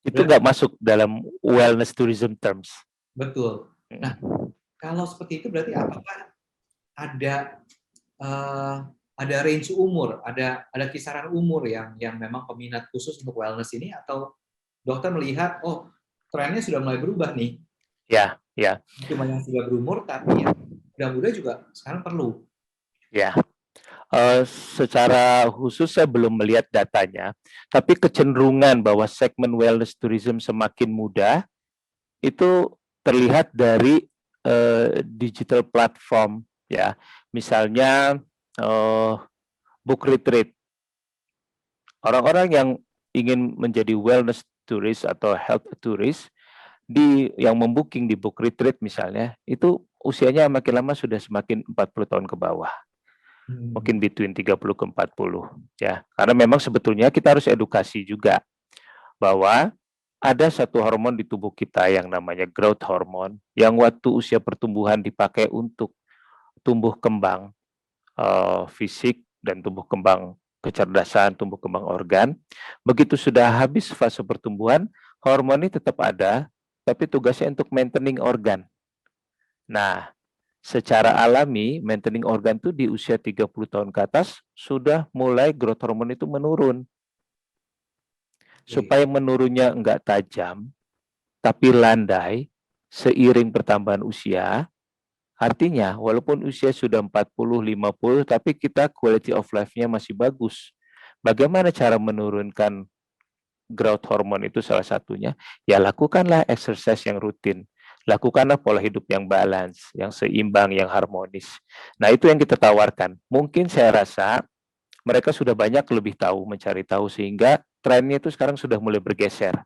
Itu Berarti, nggak masuk dalam wellness tourism terms. betul. Nah, kalau seperti itu berarti apakah ada uh, ada range umur, ada kisaran umur yang memang peminat khusus untuk wellness ini atau dokter melihat oh trennya sudah mulai berubah nih. Ya, ya. Cuma yang sudah berumur tapi yang muda-muda juga sekarang perlu. Ya. Secara khusus saya belum melihat datanya, tapi kecenderungan bahwa segmen wellness tourism semakin mudah itu terlihat dari digital platform ya. Misalnya book retreat. Orang-orang yang ingin menjadi wellness tourist atau health tourist yang membooking di book retreat misalnya, itu usianya makin lama sudah semakin 40 tahun ke bawah. Mungkin between 30 ke 40 ya. Karena memang sebetulnya kita harus edukasi juga bahwa ada satu hormon di tubuh kita yang namanya growth hormone yang waktu usia pertumbuhan dipakai untuk tumbuh kembang fisik dan tumbuh kembang kecerdasan, tumbuh kembang organ. Begitu sudah habis fase pertumbuhan, hormon ini tetap ada, tapi tugasnya untuk maintaining organ. Nah, secara alami, maintaining organ itu di usia 30 tahun ke atas, sudah mulai growth hormone itu menurun. Supaya menurunnya enggak tajam, tapi landai, seiring pertambahan usia, artinya walaupun usia sudah 40, 50, tapi kita quality of life-nya masih bagus. Bagaimana cara menurunkan growth hormone itu salah satunya? Ya lakukanlah exercise yang rutin. Lakukanlah pola hidup yang balance, yang seimbang, yang harmonis. Nah, itu yang kita tawarkan. Mungkin saya rasa mereka sudah banyak lebih tahu, mencari tahu, sehingga trennya itu sekarang sudah mulai bergeser.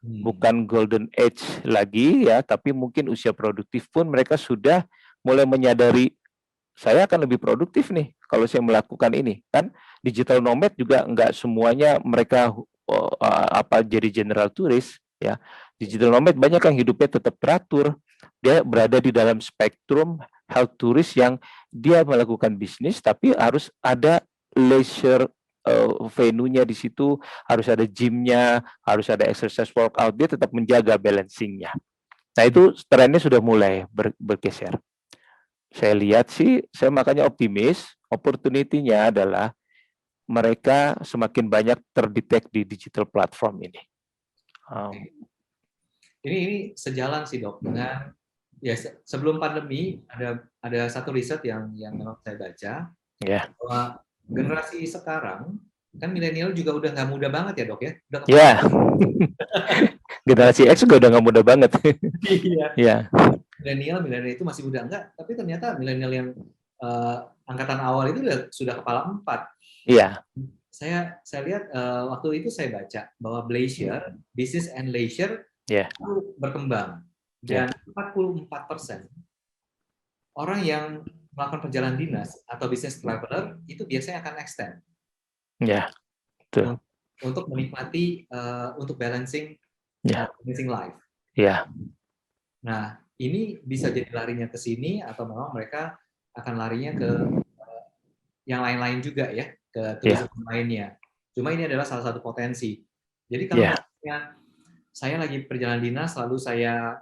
Bukan golden age lagi ya, tapi mungkin usia produktif pun mereka sudah mulai menyadari, saya akan lebih produktif nih kalau saya melakukan ini. Kan digital nomad juga enggak semuanya mereka jadi general tourist ya. Digital nomad banyak yang hidupnya tetap teratur. Dia berada di dalam spektrum health tourist yang dia melakukan bisnis tapi harus ada leisure venue-nya di situ, harus ada gym-nya, harus ada exercise workout, dia tetap menjaga balancing-nya. Nah, itu trennya sudah mulai bergeser. Saya lihat sih, saya makanya optimis, opportunity-nya adalah mereka semakin banyak terdetek di digital platform ini. Ini sejalan sih dok dengan ya sebelum pandemi ada satu riset yang memang saya baca bahwa generasi sekarang kan milenial juga udah nggak muda banget ya dok ya. Ya, generasi X juga udah nggak muda banget. Iya. Milenial itu masih muda enggak, tapi ternyata milenial yang angkatan awal itu sudah kepala 4. Iya. Saya lihat waktu itu saya baca bahwa business and leisure berkembang dan 44% orang yang melakukan perjalanan dinas atau business traveler itu biasanya akan extend. Ya, betul. Untuk menikmati untuk balancing life. Ya. Nah, ini bisa jadi larinya ke sini atau memang mereka akan larinya ke yang lain-lain juga ya, ke turisme lainnya. Cuma ini adalah salah satu potensi. Jadi kalau misalnya saya lagi perjalanan dinas lalu saya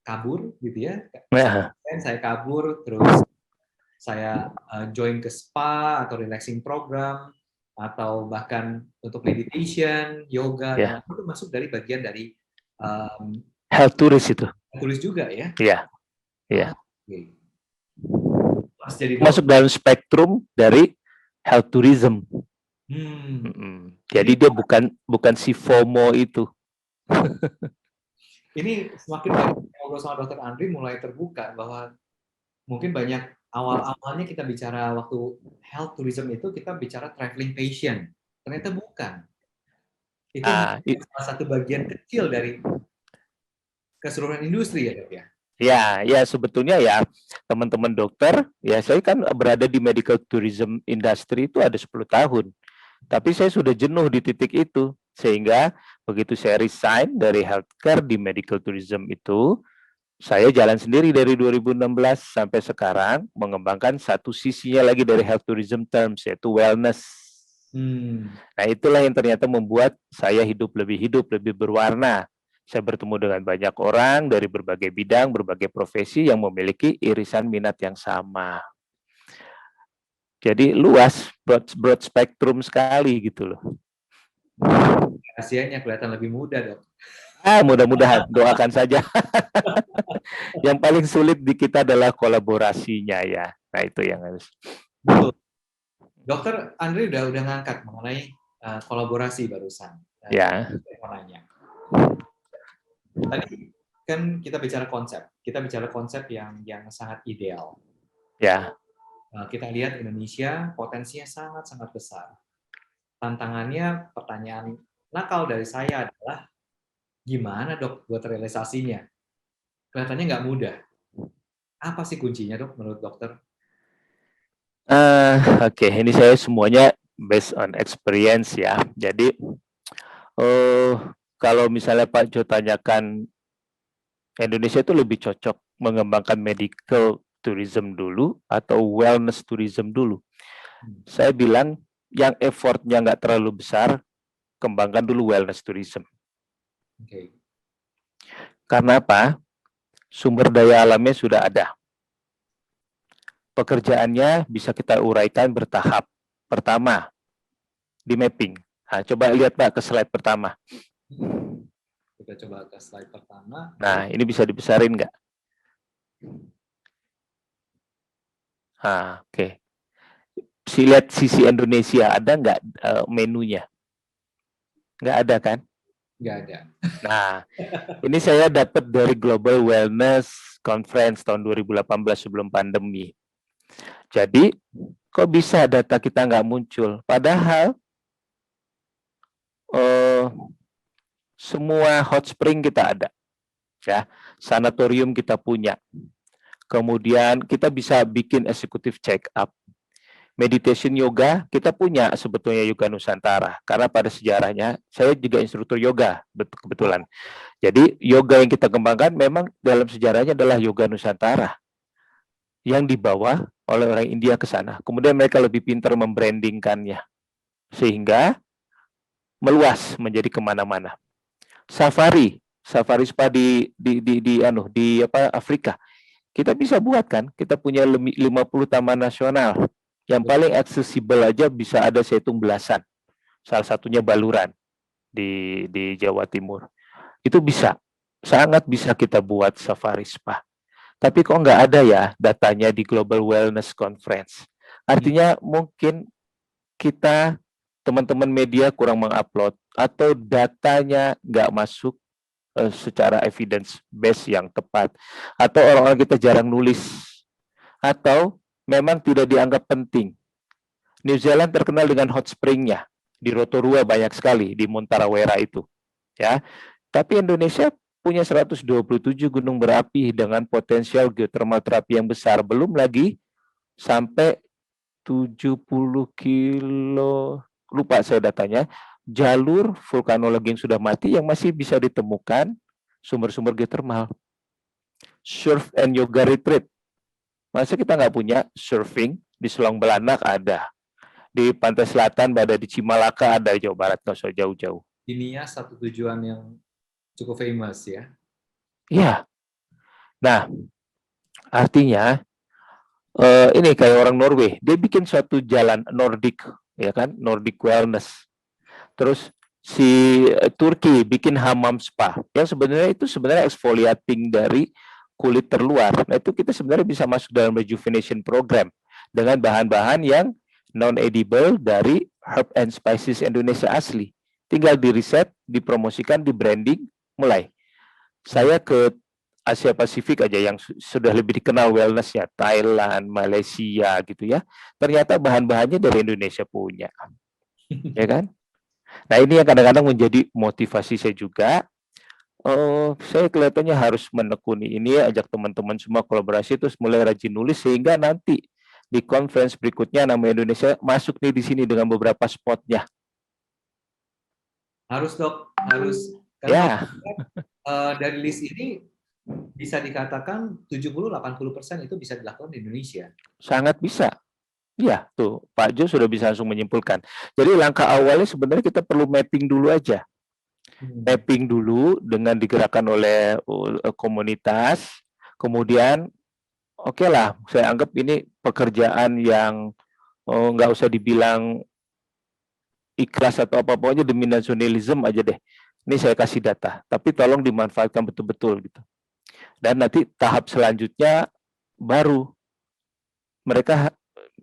kabur gitu ya, saya kabur terus saya join ke spa atau relaxing program atau bahkan untuk meditation, yoga, itu masuk dari bagian dari health tourist itu. Tulis juga ya? Iya. Iya. Jadi masuk dalam spektrum dari health tourism. Jadi dia bukan si FOMO itu. Ini semakin banyak ngobrol sama Dr. Andri mulai terbuka bahwa mungkin banyak awal-awalnya kita bicara waktu health tourism itu kita bicara traveling patient. Ternyata bukan. Itu salah satu bagian kecil dari keseluruhan industri ya dok ya? Ya, ya sebetulnya ya teman-teman dokter, ya saya kan berada di medical tourism industry itu ada 10 tahun. Tapi saya sudah jenuh di titik itu. Sehingga begitu saya resign dari healthcare di medical tourism itu, saya jalan sendiri dari 2016 sampai sekarang mengembangkan satu sisinya lagi dari health tourism terms, yaitu wellness. Nah, itulah yang ternyata membuat saya hidup, lebih berwarna. Saya bertemu dengan banyak orang dari berbagai bidang, berbagai profesi yang memiliki irisan minat yang sama. Jadi luas, broad spektrum sekali gitu loh. Kasihannya kelihatan lebih muda, Dok. Mudah-mudahan, doakan saja. Yang paling sulit di kita adalah kolaborasinya ya. Nah, itu yang harus. Betul. Dokter Andri udah ngangkat mengenai kolaborasi barusan. Ya. Tadi kan kita bicara konsep yang sangat ideal. Ya. Kita lihat Indonesia potensinya sangat besar. Tantangannya, pertanyaan nakal dari saya adalah gimana, Dok, buat realisasinya? Kelihatannya nggak mudah. Apa sih kuncinya, Dok, menurut dokter? Oke, ini saya semuanya based on experience ya. Jadi kalau misalnya Pak Jo tanyakan Indonesia itu lebih cocok mengembangkan medical tourism dulu atau wellness tourism dulu. Saya bilang yang effortnya nggak terlalu besar, kembangkan dulu wellness tourism. Okay. Karena apa? Sumber daya alamnya sudah ada. Pekerjaannya bisa kita uraikan bertahap. Pertama, di mapping. Nah, coba lihat Pak ke slide pertama. Kita coba ke slide pertama. Nah, ini bisa dibesarin nggak? Oke. Lihat sisi Indonesia, ada nggak menunya? Nggak ada kan? Nggak ada. Nah, ini saya dapat dari Global Wellness Conference tahun 2018 sebelum pandemi. Jadi, kok bisa data kita nggak muncul? Padahal semua hot spring kita ada, ya, sanatorium kita punya. Kemudian kita bisa bikin executive check up. Meditation yoga kita punya sebetulnya Yoga Nusantara, karena pada sejarahnya saya juga instruktur yoga kebetulan. Jadi yoga yang kita kembangkan memang dalam sejarahnya adalah Yoga Nusantara yang dibawa oleh orang India ke sana. Kemudian mereka lebih pintar membrandingkannya sehingga meluas menjadi kemana-mana. Safari spa di Afrika. Kita bisa buat kan? Kita punya 50 taman nasional. Yang paling aksesibel aja bisa ada saya hitung belasan. Salah satunya Baluran di Jawa Timur. Itu bisa, sangat bisa kita buat safari spa. Tapi kok nggak ada ya datanya di Global Wellness Conference. Artinya mungkin kita, teman-teman media kurang mengupload atau datanya nggak masuk secara evidence base yang tepat. Atau orang-orang kita jarang nulis. Atau memang tidak dianggap penting. New Zealand terkenal dengan hot spring-nya. Di Rotorua banyak sekali, di Montarawera itu. Ya, tapi Indonesia punya 127 gunung berapi dengan potensial geothermal terapi yang besar. Belum lagi sampai 70 kilo, lupa saya datanya, jalur vulkanologi yang sudah mati yang masih bisa ditemukan sumber-sumber geothermal. Surf and yoga retreat. Masa kita nggak punya surfing? Di Selang Belanak ada. Di pantai selatan ada di Cimalaka ada, Jawa Barat, nggak usah jauh-jauh. Ini ya satu tujuan yang cukup famous ya. Iya. Nah, artinya ini kayak orang Norway, dia bikin suatu jalan Nordic, ya kan, Nordic Wellness. Terus si Turki bikin hammam spa, yang sebenarnya itu exfoliating dari kulit terluar. Nah, itu kita sebenarnya bisa masuk dalam rejuvenation program dengan bahan-bahan yang non-edible dari herb and spices Indonesia asli. Tinggal di riset, dipromosikan, di branding, mulai. Saya ke Asia Pasifik aja yang sudah lebih dikenal wellness-nya, Thailand, Malaysia gitu ya. Ternyata bahan-bahannya dari Indonesia punya. Ya kan? Nah, ini yang kadang-kadang menjadi motivasi saya juga. Saya kelihatannya harus menekuni ini ya, ajak teman-teman semua kolaborasi, terus mulai rajin nulis, sehingga nanti di conference berikutnya nama Indonesia masuk nih di sini dengan beberapa spotnya. Harus dok, harus. Karena kalau Ya, dari list ini bisa dikatakan 70-80% itu bisa dilakukan di Indonesia. sangat bisa. Ya, tuh Pak Jo sudah bisa langsung menyimpulkan. Jadi langkah awalnya sebenarnya kita perlu mapping dulu aja. Mapping dulu dengan digerakkan oleh komunitas, kemudian oke lah, saya anggap ini pekerjaan yang nggak usah dibilang ikhlas atau apa, pokoknya demi nasionalisme aja deh. Ini saya kasih data, tapi tolong dimanfaatkan betul-betul gitu. Dan nanti tahap selanjutnya baru mereka,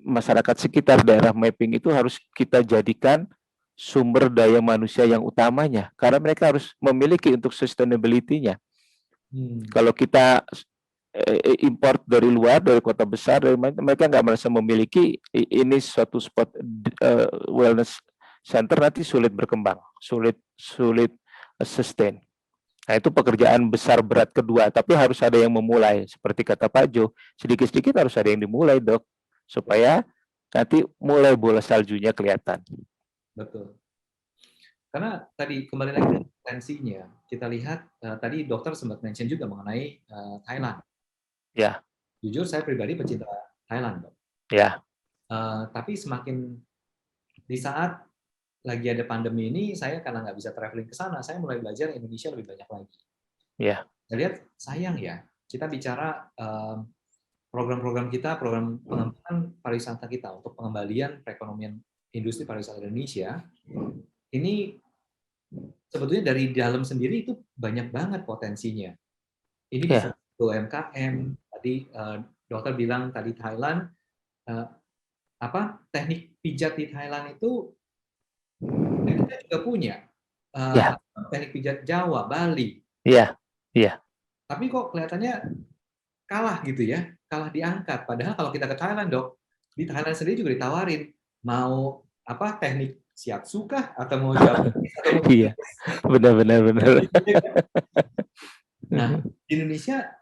masyarakat sekitar daerah mapping itu harus kita jadikan sumber daya manusia yang utamanya, karena mereka harus memiliki untuk sustainability-nya. Kalau kita import dari luar, dari kota besar, dari mereka nggak merasa memiliki ini suatu spot wellness center, nanti sulit berkembang, sulit sustain. Nah, itu pekerjaan besar berat kedua, tapi harus ada yang memulai. Seperti kata Pak Jo, sedikit-sedikit harus ada yang dimulai, Dok, supaya nanti mulai bola saljunya kelihatan. Betul. Karena tadi kembali lagi ke potensinya, kita lihat tadi dokter sempat mention juga mengenai Thailand. Ya. Jujur saya pribadi pecinta Thailand, Dok. Ya. Tapi semakin di saat lagi ada pandemi ini, saya karena nggak bisa traveling ke sana, saya mulai belajar Indonesia lebih banyak lagi. Ya. Saya lihat sayang ya, kita bicara program-program kita, program pengembangan pariwisata kita untuk pengembalian perekonomian industri pariwisata Indonesia, ini sebetulnya dari dalam sendiri itu banyak banget potensinya. Ini bisa UMKM, tadi dokter bilang tadi Thailand, teknik pijat di Thailand itu kita juga punya. Teknik pijat Jawa, Bali. Iya, iya. Tapi kok kelihatannya kalah gitu ya, kalah diangkat. Padahal kalau kita ke Thailand, Dok, di Thailand sendiri juga ditawarin mau teknik shiatsu kah atau mau Japanese atau mau Iya, benar. Nah, di Indonesia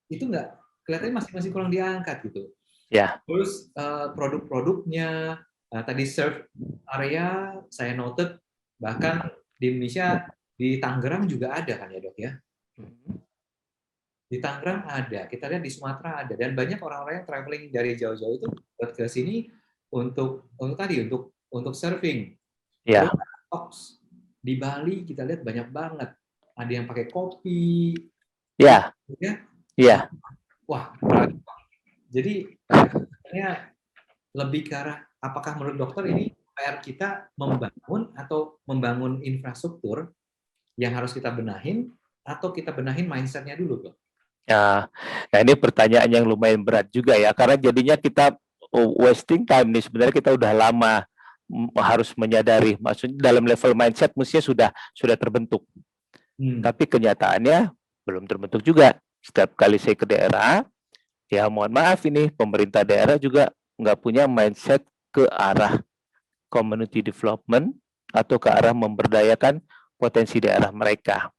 itu nggak kelihatannya masih kurang diangkat gitu. Ya. Terus produk-produknya tadi serve area saya noted, bahkan di Indonesia di Tangerang juga ada kan ya dok ya? Di Tangerang ada, kita lihat di Sumatera ada, dan banyak orang-orang yang traveling dari jauh-jauh itu buat ke sini untuk surfing. Ya. Terus di Bali kita lihat banyak banget, ada yang pakai kopi. Ya. Ya. Wah, jadi lebih ke arah apakah menurut dokter ini PR kita membangun infrastruktur yang harus kita benahin atau kita benahin mindset-nya dulu, Dok? Nah, ini pertanyaan yang lumayan berat juga ya, karena jadinya kita wasting time nih. Sebenarnya kita udah lama harus menyadari, maksudnya dalam level mindset mestinya sudah terbentuk. Tapi kenyataannya belum terbentuk juga. Setiap kali saya ke daerah, ya mohon maaf ini pemerintah daerah juga nggak punya mindset ke arah community development atau ke arah memberdayakan potensi daerah mereka.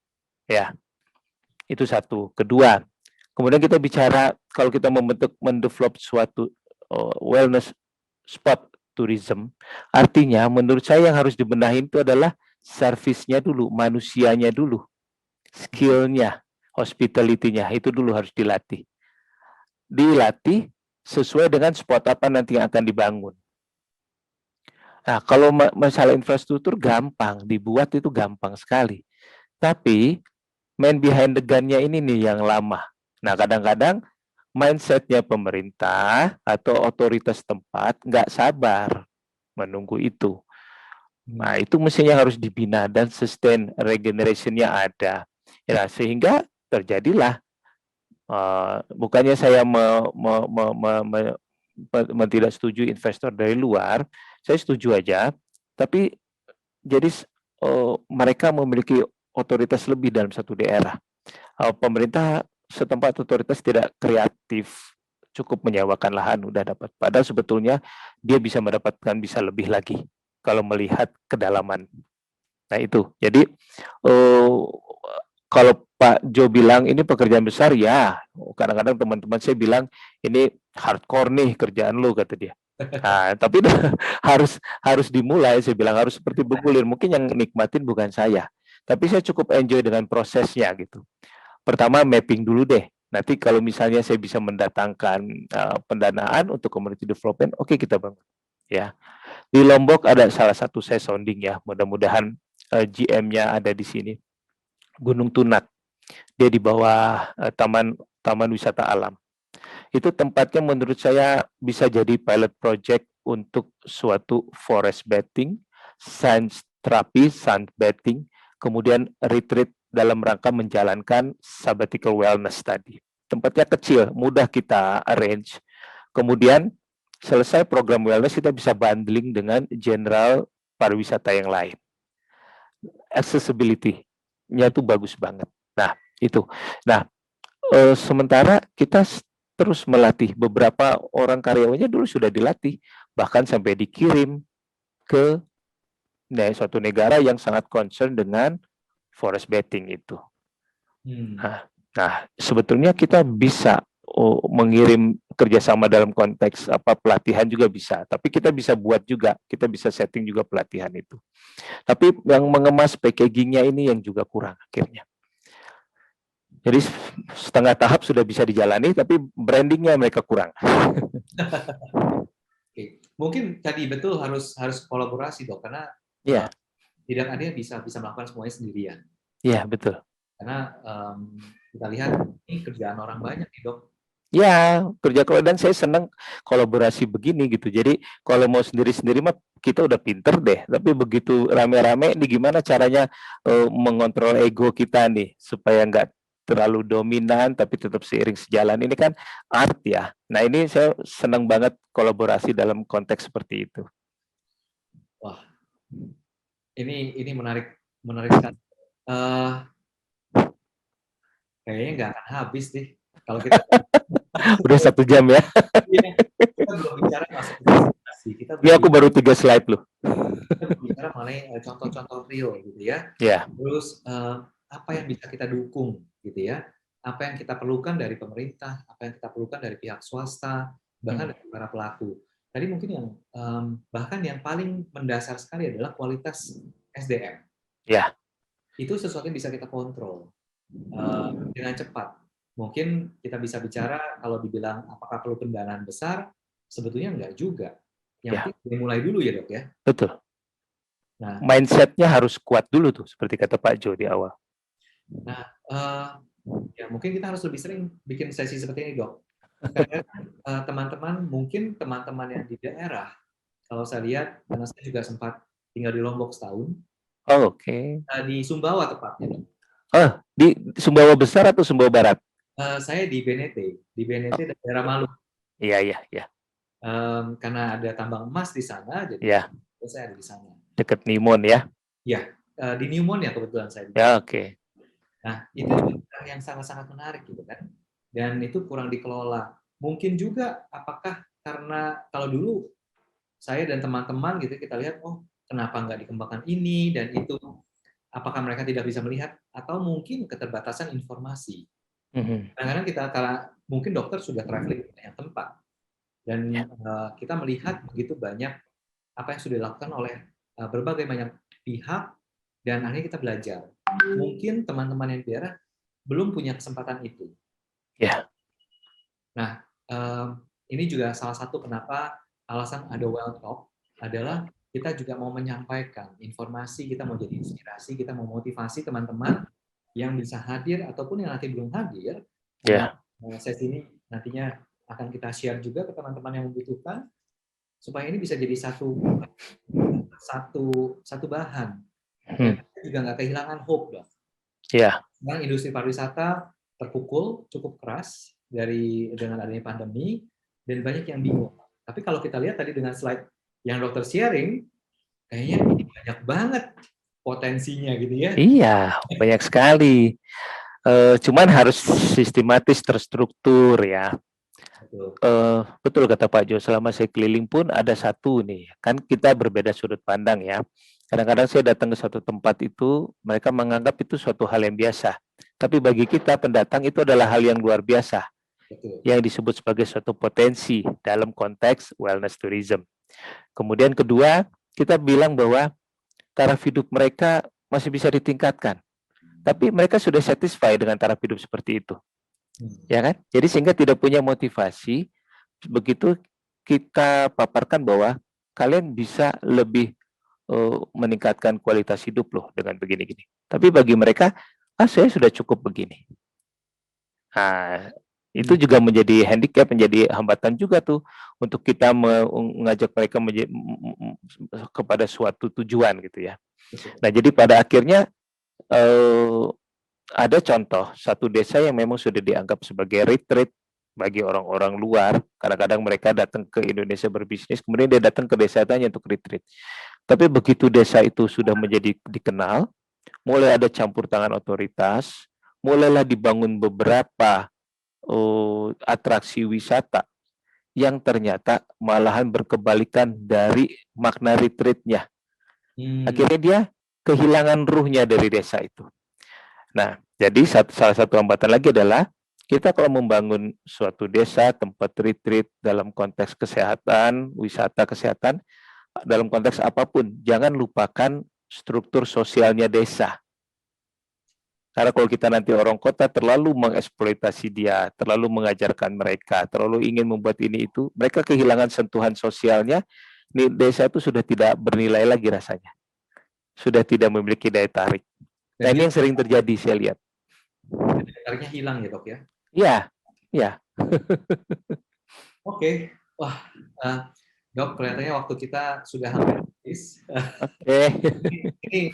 Ya, itu satu. Kedua, kemudian kita bicara kalau kita mendevelop suatu wellness spot tourism, artinya menurut saya yang harus dibenahin itu adalah servisnya dulu, manusianya dulu, skillnya, hospitality-nya, itu dulu harus dilatih. Dilatih sesuai dengan spot apa nanti yang akan dibangun. Nah, kalau masalah infrastruktur gampang, dibuat itu gampang sekali. Tapi man behind the gun-nya ini nih yang lama. Nah, kadang-kadang mindset-nya pemerintah atau otoritas tempat nggak sabar menunggu itu. Nah, itu mestinya harus dibina dan sustain regeneration-nya ada. Ya, sehingga terjadilah, bukannya saya tidak setuju investor dari luar, saya setuju aja, tapi jadi mereka memiliki otoritas lebih dalam satu daerah. Pemerintah setempat otoritas tidak kreatif, cukup menyewakan lahan udah dapat. Padahal sebetulnya dia bisa mendapatkan bisa lebih lagi kalau melihat kedalaman. Nah itu, jadi kalau Pak Jo bilang ini pekerjaan besar, ya kadang-kadang teman-teman saya bilang ini hardcore nih kerjaan lu, kata dia. Nah, tapi harus harus dimulai, saya bilang harus seperti bergulir. Mungkin yang nikmatin bukan saya, tapi saya cukup enjoy dengan prosesnya gitu. Pertama mapping dulu deh. Nanti kalau misalnya saya bisa mendatangkan pendanaan untuk community development, oke, kita bangun. Ya, di Lombok ada salah satu saya sounding ya. Mudah-mudahan GM-nya ada di sini. Gunung Tunat. Dia di bawah Taman Wisata Alam. Itu tempatnya menurut saya bisa jadi pilot project untuk suatu forest bathing, science therapy, sunbathing, kemudian retreat dalam rangka menjalankan sabbatical wellness tadi. Tempatnya kecil, mudah kita arrange. Kemudian selesai program wellness, kita bisa bundling dengan general pariwisata yang lain. Accessibility-nya itu bagus banget. Nah, itu. Nah, sementara kita terus melatih, beberapa orang karyawannya dulu sudah dilatih, bahkan sampai dikirim ke suatu negara yang sangat concern dengan forest bathing itu. Nah, sebetulnya kita bisa mengirim kerjasama dalam konteks pelatihan juga bisa, tapi kita bisa buat juga, kita bisa setting juga pelatihan itu. Tapi yang mengemas packagingnya ini yang juga kurang akhirnya. Jadi setengah tahap sudah bisa dijalani, tapi brandingnya mereka kurang. Oke. Mungkin tadi betul harus kolaborasi, Dok, karena tidak ada yang bisa melakukan semuanya sendirian. Iya, betul. Karena kita lihat ini kerjaan orang banyak nih, Dok. Ya, kerja dan saya senang kolaborasi begini gitu. Jadi kalau mau sendiri-sendiri mah kita udah pinter deh. Tapi begitu rame-rame, ini gimana caranya mengontrol ego kita nih supaya nggak terlalu dominan tapi tetap seiring sejalan. Ini kan art ya. Nah, ini saya senang banget kolaborasi dalam konteks seperti itu. Wah, ini menarik sekali. Kayaknya nggak akan habis nih kalau kita udah 1 jam ya. Kita belum bicara masuk presentasi. Ya, aku baru 3 slide loh. Kita bicara mengenai contoh-contoh real gitu ya. Terus apa yang bisa kita dukung gitu ya, apa yang kita perlukan dari pemerintah, apa yang kita perlukan dari pihak swasta, bahkan dari para pelaku. Tadi mungkin yang bahkan yang paling mendasar sekali adalah kualitas SDM. Ya. Itu sesuatu yang bisa kita kontrol dengan cepat. Mungkin kita bisa bicara kalau dibilang apakah perlu pendanaan besar, sebetulnya enggak juga. Yang penting mulai dulu ya, Dok ya. Betul. Nah, mindset-nya harus kuat dulu tuh, seperti kata Pak Jo di awal. Nah, ya mungkin kita harus lebih sering bikin sesi seperti ini, Dok. Karena teman-teman, mungkin teman-teman yang di daerah, kalau saya lihat, karena saya juga sempat tinggal di Lombok setahun. Oh, oke. Di Sumbawa tepatnya, Dok. Di Sumbawa Besar atau Sumbawa Barat? Saya di BNT daerah Maluku. Iya. Karena ada tambang emas di sana, jadi saya ada di sana. Dekat Nimon ya? Iya, di Nimon ya kebetulan saya. Ya, oke. Nah, itu yang sangat-sangat menarik gitu kan. Dan itu kurang dikelola. Mungkin juga apakah karena kalau dulu saya dan teman-teman gitu kita lihat, oh kenapa nggak dikembangkan ini dan itu, apakah mereka tidak bisa melihat atau mungkin keterbatasan informasi. Kadang-kadang kita mungkin dokter sudah traveling ke banyak tempat dan kita melihat begitu banyak apa yang sudah dilakukan oleh berbagai banyak pihak dan akhirnya kita belajar. Mungkin teman-teman yang di daerah belum punya kesempatan itu. Ya. Nah, ini juga salah satu kenapa alasan ada Well Talk adalah kita juga mau menyampaikan informasi, kita mau jadi inspirasi, kita mau motivasi teman-teman yang bisa hadir ataupun yang nanti belum hadir. Sesi ini nantinya akan kita share juga ke teman-teman yang membutuhkan supaya ini bisa jadi satu bahan. Juga nggak kehilangan hope, Dok. Sekarang industri pariwisata terpukul cukup keras dengan adanya pandemi dan banyak yang bingung. Tapi kalau kita lihat tadi dengan slide yang dokter sharing, kayaknya ini banyak banget potensinya gitu ya. Iya, banyak sekali. Cuman harus sistematis, terstruktur ya. Betul kata Pak Jo, selama saya keliling pun ada satu nih, kan kita berbeda sudut pandang ya. Kadang-kadang saya datang ke suatu tempat itu, mereka menganggap itu suatu hal yang biasa. Tapi bagi kita pendatang itu adalah hal yang luar biasa, Betul. yang disebut sebagai suatu potensi dalam konteks wellness tourism. Kemudian kedua, kita bilang bahwa taraf hidup mereka masih bisa ditingkatkan. Tapi mereka sudah satisfied dengan taraf hidup seperti itu. Ya kan? Jadi sehingga tidak punya motivasi, begitu kita paparkan bahwa kalian bisa lebih meningkatkan kualitas hidup loh dengan begini-gini. Tapi bagi mereka, saya sudah cukup begini. Nah, itu juga menjadi handicap, menjadi hambatan juga tuh untuk kita mengajak mereka kepada suatu tujuan gitu ya. Nah, jadi pada akhirnya ada contoh satu desa yang memang sudah dianggap sebagai retreat bagi orang-orang luar. Kadang-kadang mereka datang ke Indonesia berbisnis, kemudian dia datang ke desa tanya untuk retreat. Tapi begitu desa itu sudah menjadi dikenal, mulai ada campur tangan otoritas, mulailah dibangun beberapa atraksi wisata yang ternyata malahan berkebalikan dari makna retreatnya. Akhirnya dia kehilangan ruhnya dari desa itu. Nah, jadi salah satu hambatan lagi adalah kita kalau membangun suatu desa, tempat retreat dalam konteks kesehatan, wisata kesehatan, dalam konteks apapun, jangan lupakan struktur sosialnya desa. Karena kalau kita nanti orang kota terlalu mengeksploitasi dia, terlalu mengajarkan mereka, terlalu ingin membuat ini itu, mereka kehilangan sentuhan sosialnya, desa itu sudah tidak bernilai lagi rasanya. Sudah tidak memiliki daya tarik. Nah, ini yang sering terjadi saya lihat. Daya tariknya hilang ya dok ya? Iya, iya. Oke, wah dok kelihatannya waktu kita sudah hampir habis. Oke. Ini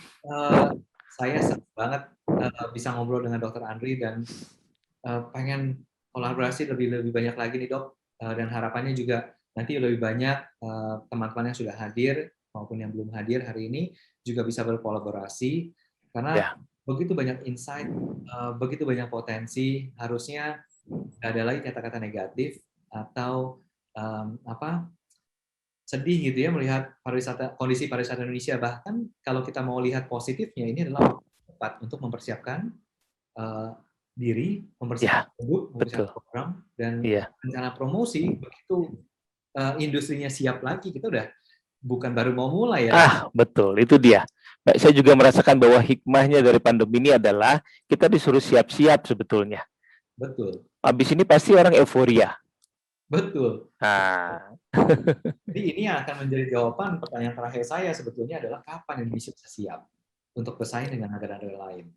saya senang banget bisa ngobrol dengan Dokter Andri dan pengen kolaborasi lebih banyak lagi nih dok, dan harapannya juga nanti lebih banyak teman-teman yang sudah hadir maupun yang belum hadir hari ini juga bisa berkolaborasi karena begitu banyak insight, begitu banyak potensi, harusnya nggak ada lagi kata-kata negatif atau sedih gitu ya melihat kondisi pariwisata Indonesia. Bahkan kalau kita mau lihat positifnya, ini adalah waktu tepat untuk mempersiapkan diri, mempersiapkan produk, mempersiapkan program, dan rencana promosi. Begitu industrinya siap lagi, kita udah bukan baru mau mulai ya. Betul, itu dia. Saya juga merasakan bahwa hikmahnya dari pandemi ini adalah kita disuruh siap-siap sebetulnya. Betul. Habis ini pasti orang euforia. Betul. Jadi ini yang akan menjadi jawaban pertanyaan terakhir saya sebetulnya adalah kapan Indonesia bisa siap untuk bersaing dengan negara-negara lain.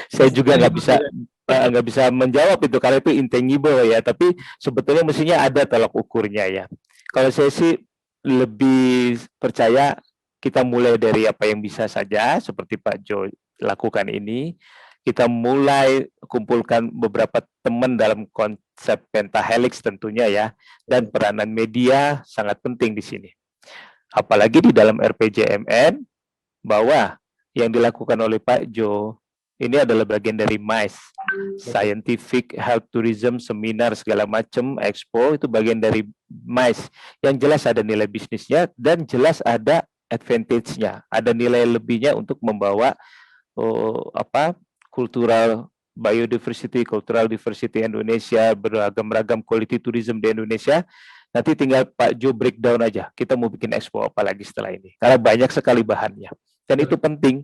Saya juga nggak bisa menjawab itu karena itu intangible ya. Tapi sebetulnya mestinya ada tolak ukurnya ya. Kalau saya sih lebih percaya kita mulai dari apa yang bisa saja seperti Pak Jo lakukan ini. Kita mulai kumpulkan beberapa teman dalam konsep pentahelix tentunya ya, dan peranan media sangat penting di sini. Apalagi di dalam RPJMN bahwa yang dilakukan oleh Pak Jo ini adalah bagian dari MICE, Scientific Health Tourism Seminar segala macam, Expo itu bagian dari MICE. Yang jelas ada nilai bisnisnya dan jelas ada advantage-nya, ada nilai lebihnya untuk membawa cultural diversity Indonesia, beragam-ragam quality tourism di Indonesia. Nanti tinggal Pak Jo breakdown aja, kita mau bikin expo apa lagi setelah ini. Karena banyak sekali bahannya. Dan itu penting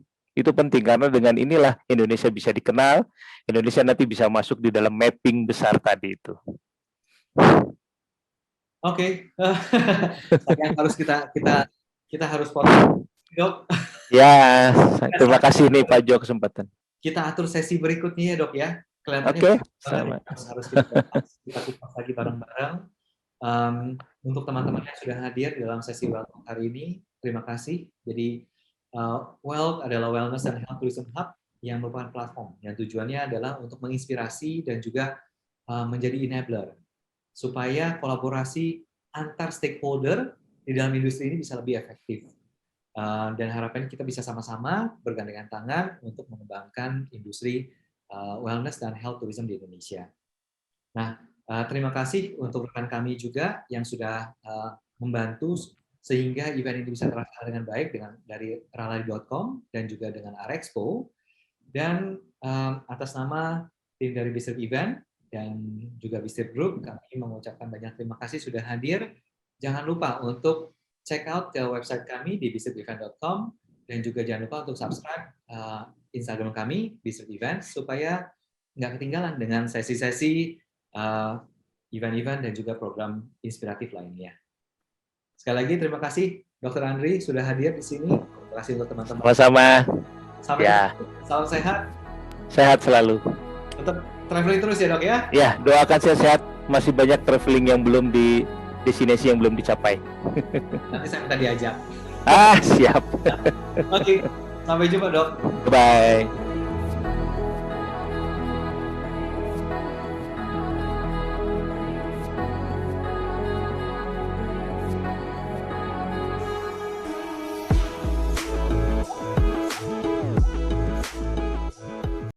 karena dengan inilah Indonesia bisa dikenal, Indonesia nanti bisa masuk di dalam mapping besar tadi itu. Oke. Yang harus kita harus potong, Dok. Ya, terima kasih nih Pak Jo kesempatan. Kita atur sesi berikutnya ya dok ya. Kelihatannya harus kita kupas lagi bareng-bareng. Untuk teman-teman yang sudah hadir dalam sesi welcome hari ini, terima kasih. Jadi Wealth adalah Wellness and Health Tourism Hub yang merupakan platform yang tujuannya adalah untuk menginspirasi dan juga menjadi enabler supaya kolaborasi antar stakeholder di dalam industri ini bisa lebih efektif. Dan harapannya kita bisa sama-sama bergandengan tangan untuk mengembangkan industri wellness dan health tourism di Indonesia. Nah, terima kasih untuk rekan kami juga yang sudah membantu sehingga event ini bisa terlaksana dengan baik dari rally.com dan juga dengan Arexpo. Dan atas nama tim dari Bistrip Event dan juga Bistrip Group, kami mengucapkan banyak terima kasih sudah hadir. Jangan lupa untuk check out ke website kami di bistripevent.com dan juga jangan lupa untuk subscribe Instagram kami, Bistrip Event, supaya nggak ketinggalan dengan sesi-sesi event-event dan juga program inspiratif lainnya. Sekali lagi terima kasih Dr. Andri sudah hadir di sini. Terima kasih untuk teman-teman. Sama-sama. Sampai salam sehat. Sehat selalu. Tetap traveling terus ya dok ya. Ya, doakan saya sehat. Masih banyak traveling yang belum di destinasi yang belum dicapai. Nanti saya minta diajak. Siap. Oke, sampai jumpa dok. Bye.